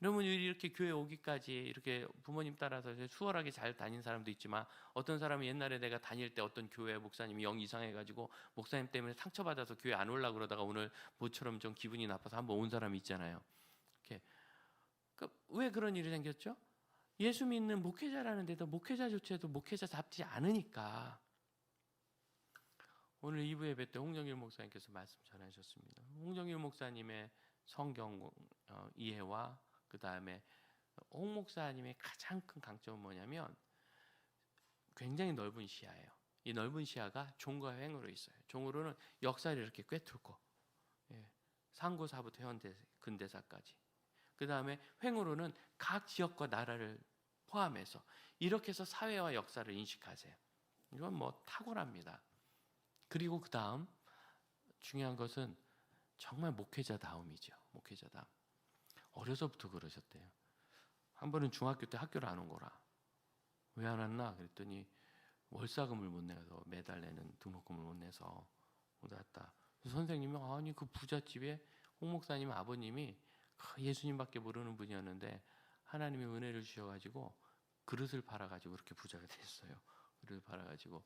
여러분 이렇게 교회 오기까지 이렇게 부모님 따라서 수월하게 잘 다닌 사람도 있지만 어떤 사람은 옛날에 내가 다닐 때 어떤 교회 목사님이 영 이상해가지고 목사님 때문에 상처받아서 교회 안 올라 그러다가 오늘 모처럼 좀 기분이 나빠서 한번 온 사람이 있잖아요. 이렇게 왜 그런 일이 생겼죠? 예수 믿는 목회자라는데도 목회자조차도 목회자 잡지 않으니까. 오늘 2부 예배 때 홍정일 목사님께서 말씀 전하셨습니다. 홍정일 목사님의 성경 이해와 그 다음에 홍 목사님의 가장 큰 강점은 뭐냐면 굉장히 넓은 시야예요. 이 넓은 시야가 종과 횡으로 있어요. 종으로는 역사를 이렇게 꿰뚫고 상고사부터 현대 근대사까지. 그 다음에 횡으로는 각 지역과 나라를 포함해서 이렇게 해서 사회와 역사를 인식하세요. 이건 뭐 탁월합니다. 그리고 그 다음 중요한 것은 정말 목회자다움이죠. 목회자다움. 어려서부터 그러셨대요. 한 번은 중학교 때 학교를 안 온 거라. 왜 안 왔나? 그랬더니 월사금을 못 내서 매달 내는 등록금을 못 내서 못 왔다. 선생님이 아니 그 부잣집에 홍 목사님 아버님이 예수님밖에 모르는 분이었는데 하나님의 은혜를 주셔가지고 그릇을 팔아가지고 그렇게 부자가 됐어요. 그릇을 팔아가지고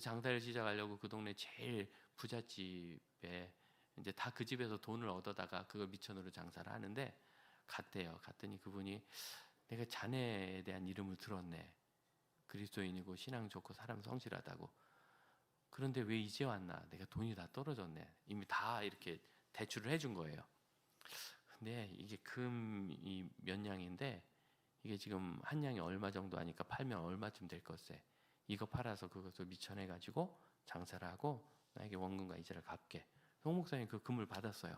장사를 시작하려고 그 동네 제일 부잣집에 이제 다 그 집에서 돈을 얻어다가 그걸 미천으로 장사를 하는데 갔대요. 갔더니 그분이 내가 자네에 대한 이름을 들었네. 그리스도인이고 신앙 좋고 사람 성실하다고. 그런데 왜 이제 왔나? 내가 돈이 다 떨어졌네. 이미 다 이렇게 대출을 해준 거예요. 근데 이게 금이 몇 냥인데 이게 지금 한 냥이 얼마 정도 하니까 팔면 얼마쯤 될 것세. 이거 팔아서 그것을 미천해가지고 장사를 하고 나에게 원금과 이자를 갚게. 홍 목사님이 그 금을 받았어요.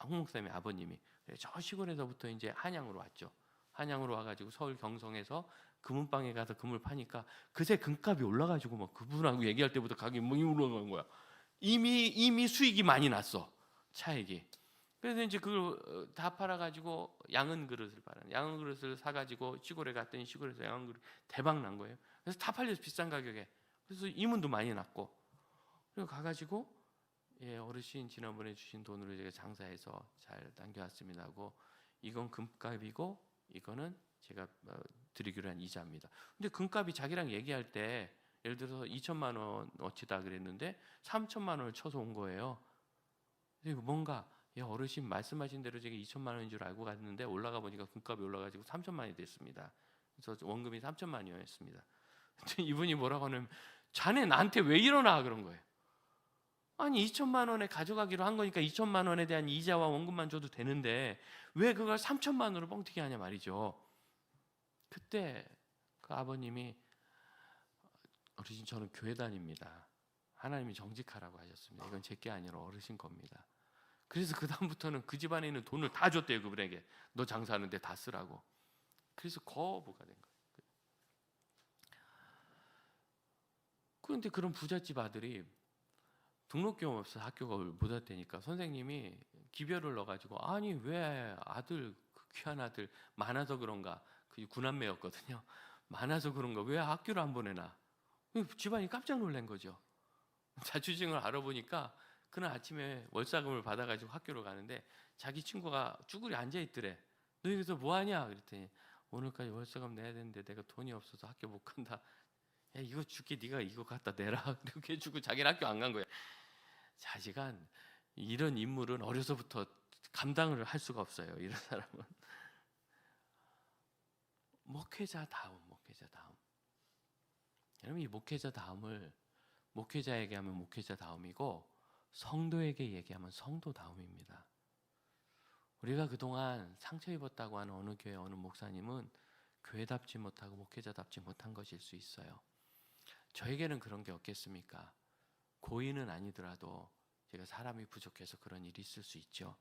홍 목사님의 아버님이. 저 시골에서부터 이제 한양으로 왔죠. 한양으로 와가지고 서울 경성에서 금은방에 가서 금을 파니까 그새 금값이 올라가지고 막 그분하고 얘기할 때부터 가격이 막 올라간 거야. 이미 수익이 많이 났어. 차익이. 그래서 이제 그걸 다 팔아가지고 양은 그릇을 사가지고 시골에 갔더니 시골에서 양은 그릇 대박 난 거예요. 그래서 다 팔려서 비싼 가격에. 그래서 이문도 많이 났고. 그리고 가가지고 어르신 지난번에 주신 돈으로 제가 장사해서 잘 남겨왔습니다 하고 이건 금값이고 이거는 제가 드리기로 한 이자입니다. 근데 금값이 자기랑 얘기할 때 예를 들어서 2천만 원어치다 그랬는데 3천만 원을 쳐서 온 거예요. 그리고 뭔가 어르신 말씀하신 대로 제가 2천만 원인 줄 알고 갔는데 올라가 보니까 금값이 올라가지고 3천만 원이 됐습니다. 그래서 원금이 3천만 원이었습니다. 이분이 뭐라고 하냐면 자네 나한테 왜 이러나 그런 거예요. 아니 2천만 원에 가져가기로 한 거니까 2천만 원에 대한 이자와 원금만 줘도 되는데 왜 그걸 3천만 원으로 뻥튀기 하냐 말이죠. 그때 그 아버님이 어르신 저는 교회 다닙니다. 하나님이 정직하라고 하셨습니다. 이건 제게 아니라 어르신 겁니다. 그래서 그 다음부터는 그 집안에 있는 돈을 다 줬대요. 그분에게. 너 장사하는데 다 쓰라고. 그래서 거부가 된 거예요. 그런데 그런 부잣집 아들이 등록 경험 없어서 학교가 못 왔다니까 선생님이 기별을 넣어가지고 아니 왜 아들 그 귀한 아들 많아서 그런가, 그 구남매였거든요. 많아서 그런가 왜 학교를 안 보내나. 집안이 깜짝 놀란 거죠. 자취생을 알아보니까 그날 아침에 월사금을 받아가지고 학교로 가는데 자기 친구가 쭈그리 앉아있더래. 너 여기서 뭐하냐 그랬더니 오늘까지 월사금 내야 되는데 내가 돈이 없어서 학교 못 간다. 야 이거 줄게, 네가 이거 갖다 내라 이렇게 해주고 자기는 학교 안 간 거야. 자식은 이런 인물은 어려서부터 감당을 할 수가 없어요. 이런 사람은 목회자 다움. 여러분 이 목회자다움을 목회자에게 하면 목회자다움이고 성도에게 얘기하면 성도다움입니다. 우리가 그동안 상처 입었다고 하는 어느 교회 어느 목사님은 교회답지 못하고 목회자답지 못한 것일 수 있어요. 저에게는 그런 게 없겠습니까? 고인은 아니더라도 제가 사람이 부족해서 그런 일이 있을 수 있죠.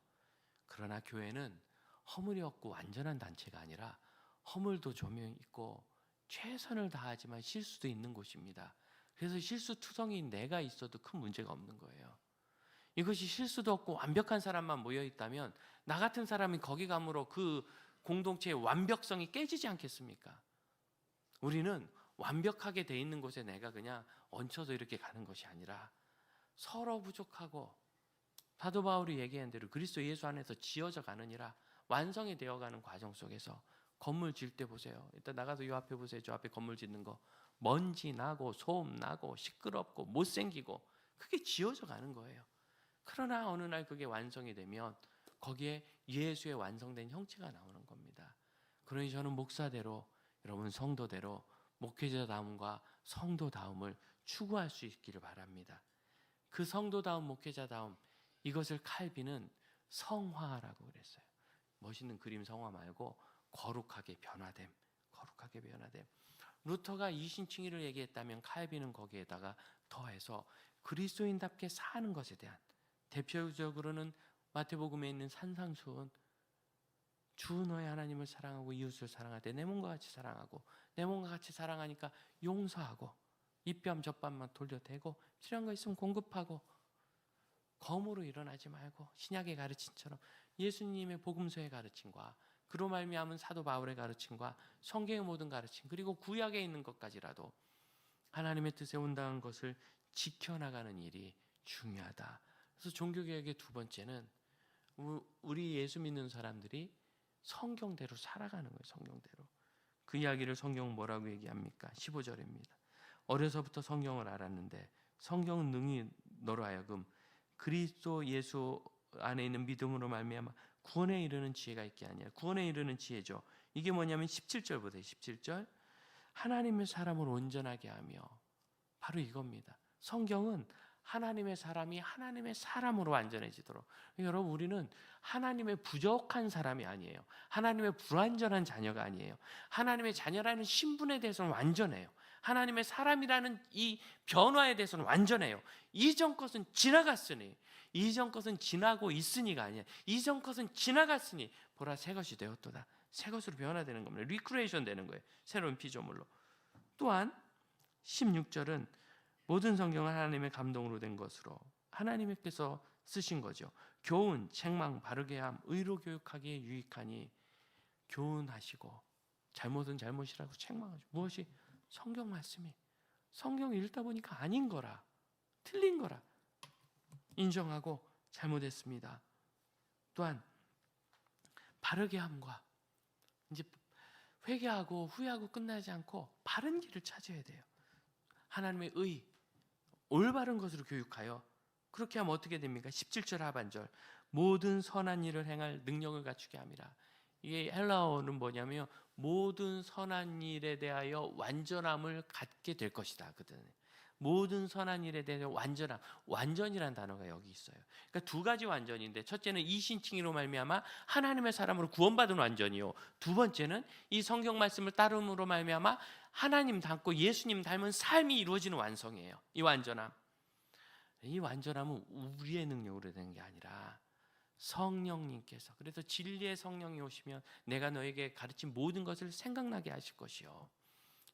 그러나 교회는 허물이 없고 완전한 단체가 아니라 허물도 조명 있고 최선을 다하지만 실수도 있는 곳입니다. 그래서 실수투성이인 내가 있어도 큰 문제가 없는 거예요. 이것이 실수도 없고 완벽한 사람만 모여 있다면 나 같은 사람이 거기 감으로 그 공동체의 완벽성이 깨지지 않겠습니까? 우리는 완벽하게 돼 있는 곳에 내가 그냥 얹혀서 이렇게 가는 것이 아니라 서로 부족하고 사도 바울이 얘기한 대로 그리스도 예수 안에서 지어져 가느니라 완성이 되어가는 과정 속에서 건물 지을 때 보세요. 일단 나가서 이 앞에 보세요. 저 앞에 건물 짓는 거 먼지 나고 소음 나고 시끄럽고 못생기고 그게 지어져 가는 거예요. 그러나 어느 날 그게 완성이 되면 거기에 예수의 완성된 형체가 나오는 겁니다. 그러니 저는 목사대로 여러분 성도대로 목회자다움과 성도다움을 추구할 수 있기를 바랍니다. 그 성도다움 목회자다움 이것을 칼빈은 성화라고 그랬어요. 멋있는 그림 성화 말고 거룩하게 변화됨. 루터가 이신칭의를 얘기했다면 칼빈은 거기에다가 더해서 그리스도인답게 사는 것에 대한, 대표적으로는 마태복음에 있는 산상수훈, 주 너의 하나님을 사랑하고 이웃을 사랑하되 내 몸과 같이 사랑하고, 내 몸과 같이 사랑하니까 용서하고 이뺨 저뺨만 돌려대고 필요한 거 있으면 공급하고 검으로 일어나지 말고 신약의 가르침처럼 예수님의 복음서의 가르침과 그로 말미암은 사도 바울의 가르침과 성경의 모든 가르침 그리고 구약에 있는 것까지라도 하나님의 뜻에 온당한 것을 지켜나가는 일이 중요하다. 그래서 종교개혁의 두 번째는 우리 예수 믿는 사람들이 성경대로 살아가는 거예요. 성경대로. 그 이야기를 성경은 뭐라고 얘기합니까? 15절입니다. 어려서부터 성경을 알았는데 성경은 능히 너로 하여금 그리스도 예수 안에 있는 믿음으로 말미암아 구원에 이르는 지혜가 있게 하냐. 구원에 이르는 지혜죠. 이게 뭐냐면 17절 보세요. 17절 하나님의 사람을 온전하게 하며, 바로 이겁니다. 성경은 하나님의 사람이 하나님의 사람으로 완전해지도록. 여러분 우리는 하나님의 부족한 사람이 아니에요. 하나님의 불완전한 자녀가 아니에요. 하나님의 자녀라는 신분에 대해서는 완전해요. 하나님의 사람이라는 이 변화에 대해서는 완전해요. 이전 것은 지나갔으니, 이전 것은 지나고 있으니가 아니에요. 이전 것은 지나갔으니 보라 새 것이 되었도다. 새 것으로 변화되는 겁니다. 리크리에이션 되는 거예요. 새로운 피조물로. 또한 16절은 모든 성경은 하나님의 감동으로 된 것으로 하나님께서 쓰신 거죠. 교훈, 책망, 바르게 함, 의로 교육하기에 유익하니 교훈하시고 잘못은 잘못이라고 책망하죠. 무엇이? 성경 말씀이 성경 읽다 보니까 아닌 거라, 틀린 거라 인정하고 잘못했습니다. 또한 바르게 함과, 이제 회개하고 후회하고 끝나지 않고 바른 길을 찾아야 돼요. 하나님의 의, 올바른 것으로 교육하여, 그렇게 하면 어떻게 됩니까? 17절 하반절 모든 선한 일을 행할 능력을 갖추게 함이라. 이게 헬라어는 뭐냐면 모든 선한 일에 대하여 완전함을 갖게 될 것이다. 모든 선한 일에 대해서 완전함, 완전이라는 단어가 여기 있어요. 그러니까 두 가지 완전인데, 첫째는 이신칭의로 말미암아 하나님의 사람으로 구원받은 완전이요, 두 번째는 이 성경 말씀을 따름으로 말미암아 하나님 닮고 예수님 닮은 삶이 이루어지는 완성이에요. 이 완전함. 이 완전함은 우리의 능력으로 되는 게 아니라 성령님께서, 그래서 진리의 성령이 오시면 내가 너에게 가르친 모든 것을 생각나게 하실 것이요,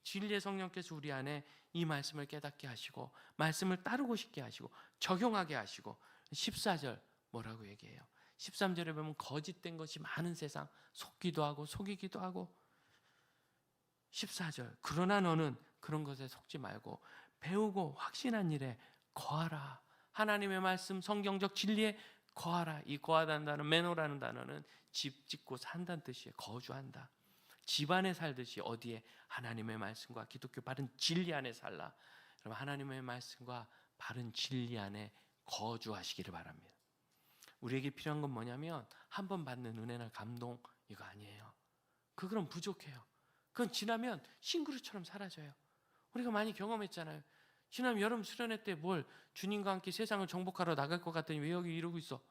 진리의 성령께서 우리 안에 이 말씀을 깨닫게 하시고 말씀을 따르고 싶게 하시고 적용하게 하시고. 14절 뭐라고 얘기해요? 13절에 보면 거짓된 것이 많은 세상, 속기도 하고 속이기도 하고. 14절 그러나 너는 그런 것에 속지 말고 배우고 확신한 일에 거하라. 하나님의 말씀, 성경적 진리에 거하라. 이 거하다는 단어, 메노라는 단어는 집 짓고 산다는 뜻이에요. 거주한다. 집 안에 살듯이 어디에? 하나님의 말씀과 기독교 바른 진리 안에 살라. 여러분, 하나님의 말씀과 바른 진리 안에 거주하시기를 바랍니다. 우리에게 필요한 건 뭐냐면 한 번 받는 은혜나 감동, 이거 아니에요. 그건 부족해요. 그건 지나면 싱그루처럼 사라져요. 우리가 많이 경험했잖아요. 지난 여름 수련회 때 뭘 주님과 함께 세상을 정복하러 나갈 것 같더니 왜 여기 이러고 있어?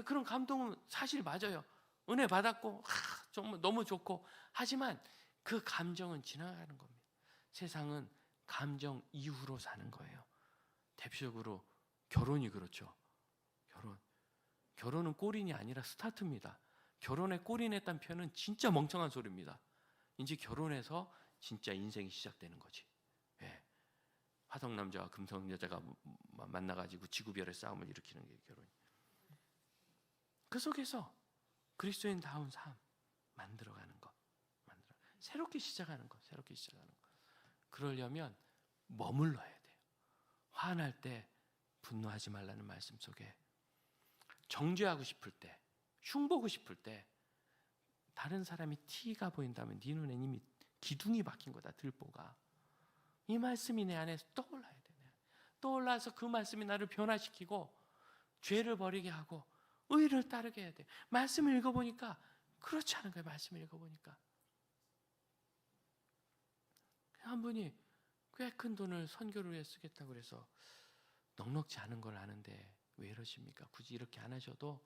그런 감동은 사실 맞아요. 은혜 받았고 정말 너무 좋고. 하지만 그 감정은 지나가는 겁니다. 세상은 감정 이후로 사는 거예요. 대표적으로 결혼이 그렇죠. 결혼은 골인이 아니라 스타트입니다. 결혼에 골인했다는 표현은 진짜 멍청한 소리입니다. 이제 결혼해서 진짜 인생이 시작되는 거지. 예. 화성 남자와 금성 여자가 만나가지고 지구별의 싸움을 일으키는 게 결혼이. 그 속에서 그리스도인다운 삶 만들어가는 것, 새롭게 시작하는 것. 그러려면 머물러야 돼요. 화날 때 분노하지 말라는 말씀 속에, 정죄하고 싶을 때, 흉보고 싶을 때, 다른 사람이 티가 보인다면 네 눈엔 이미 기둥이 박힌 거다, 들보가. 이 말씀이 내 안에 떠올라야 돼. 떠올라서 그 말씀이 나를 변화시키고 죄를 버리게 하고 의를 따르게 해야 돼. 말씀을 읽어보니까 그렇지 않은 거예요. 말씀을 읽어보니까 한 분이 꽤 큰 돈을 선교를 위해 쓰겠다고 그래서 넉넉지 않은 걸 아는데 왜 이러십니까? 굳이 이렇게 안 하셔도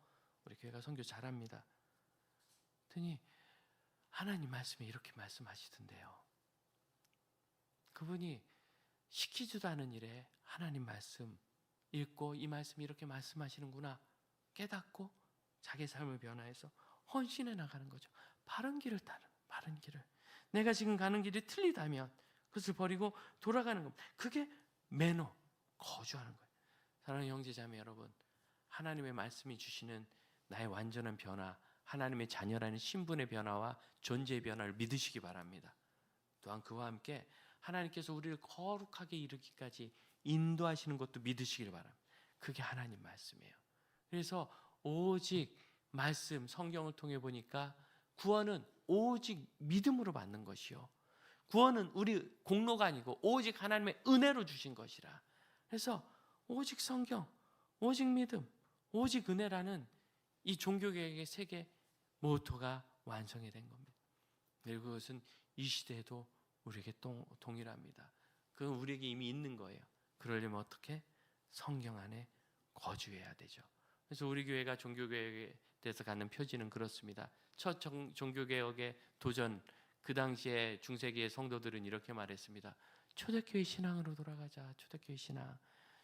우리 교회가 선교 잘합니다. 그랬더니 하나님 말씀에 이렇게 말씀하시던데요. 그분이 시키지도 않은 일에 하나님 말씀 읽고 이 말씀이 이렇게 말씀하시는구나 깨닫고 자기 삶을 변화해서 헌신해 나가는 거죠. 바른 길을 따르는, 바른 길을. 내가 지금 가는 길이 틀리다면 그것을 버리고 돌아가는 겁니다. 그게 매너, 거주하는 거예요. 사랑하는 형제자매 여러분, 하나님의 말씀이 주시는 나의 완전한 변화, 하나님의 자녀라는 신분의 변화와 존재의 변화를 믿으시기 바랍니다. 또한 그와 함께 하나님께서 우리를 거룩하게 이르기까지 인도하시는 것도 믿으시기를 바랍니다. 그게 하나님 말씀이에요. 그래서 오직 말씀, 성경을 통해 보니까 구원은 오직 믿음으로 받는 것이요, 구원은 우리 공로가 아니고 오직 하나님의 은혜로 주신 것이라. 그래서 오직 성경, 오직 믿음, 오직 은혜라는 이 종교개혁의 세계 모토가 완성이 된 겁니다. 그리고 그것은 이 시대에도 우리에게 동일합니다. 그건 우리에게 이미 있는 거예요. 그러려면 어떻게? 성경 안에 거주해야 되죠. 그래서 우리 교회가 종교개혁에 대해서 갖는 표지는 그렇습니다. 첫 종교개혁의 도전, 그 당시에 중세기의 성도들은 이렇게 말했습니다. 초대교회 신앙으로 돌아가자. 초대교회 신앙.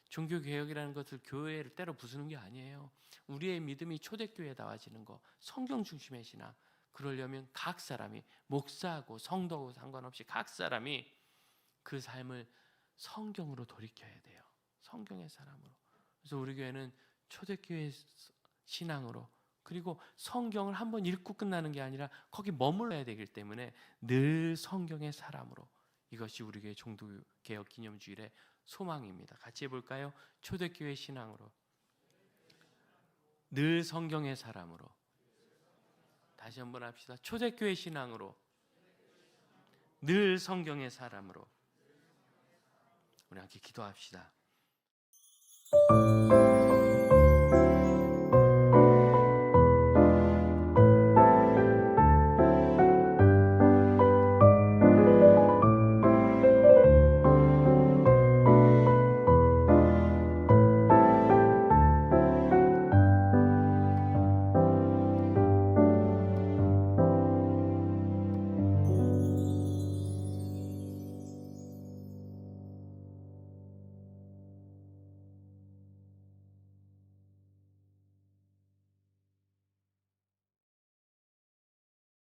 종교개혁이라는 것을 교회를 때려 부수는 게 아니에요. 우리의 믿음이 초대교회에 나와지는 거, 성경 중심의 신앙. 그러려면 각 사람이, 목사하고 성도하고 상관없이 각 사람이 그 삶을 성경으로 돌이켜야 돼요. 성경의 사람으로. 그래서 우리 교회는 초대교회 신앙으로, 그리고 성경을 한번 읽고 끝나는 게 아니라 거기 머물러야 되기 때문에 늘 성경의 사람으로. 이것이 우리 교회 종교개혁 기념주일의 소망입니다. 같이 해볼까요? 초대교회 신앙으로, 늘 성경의 사람으로. 다시 한번 합시다. 초대교회 신앙으로, 늘 성경의 사람으로. 우리 함께 기도합시다.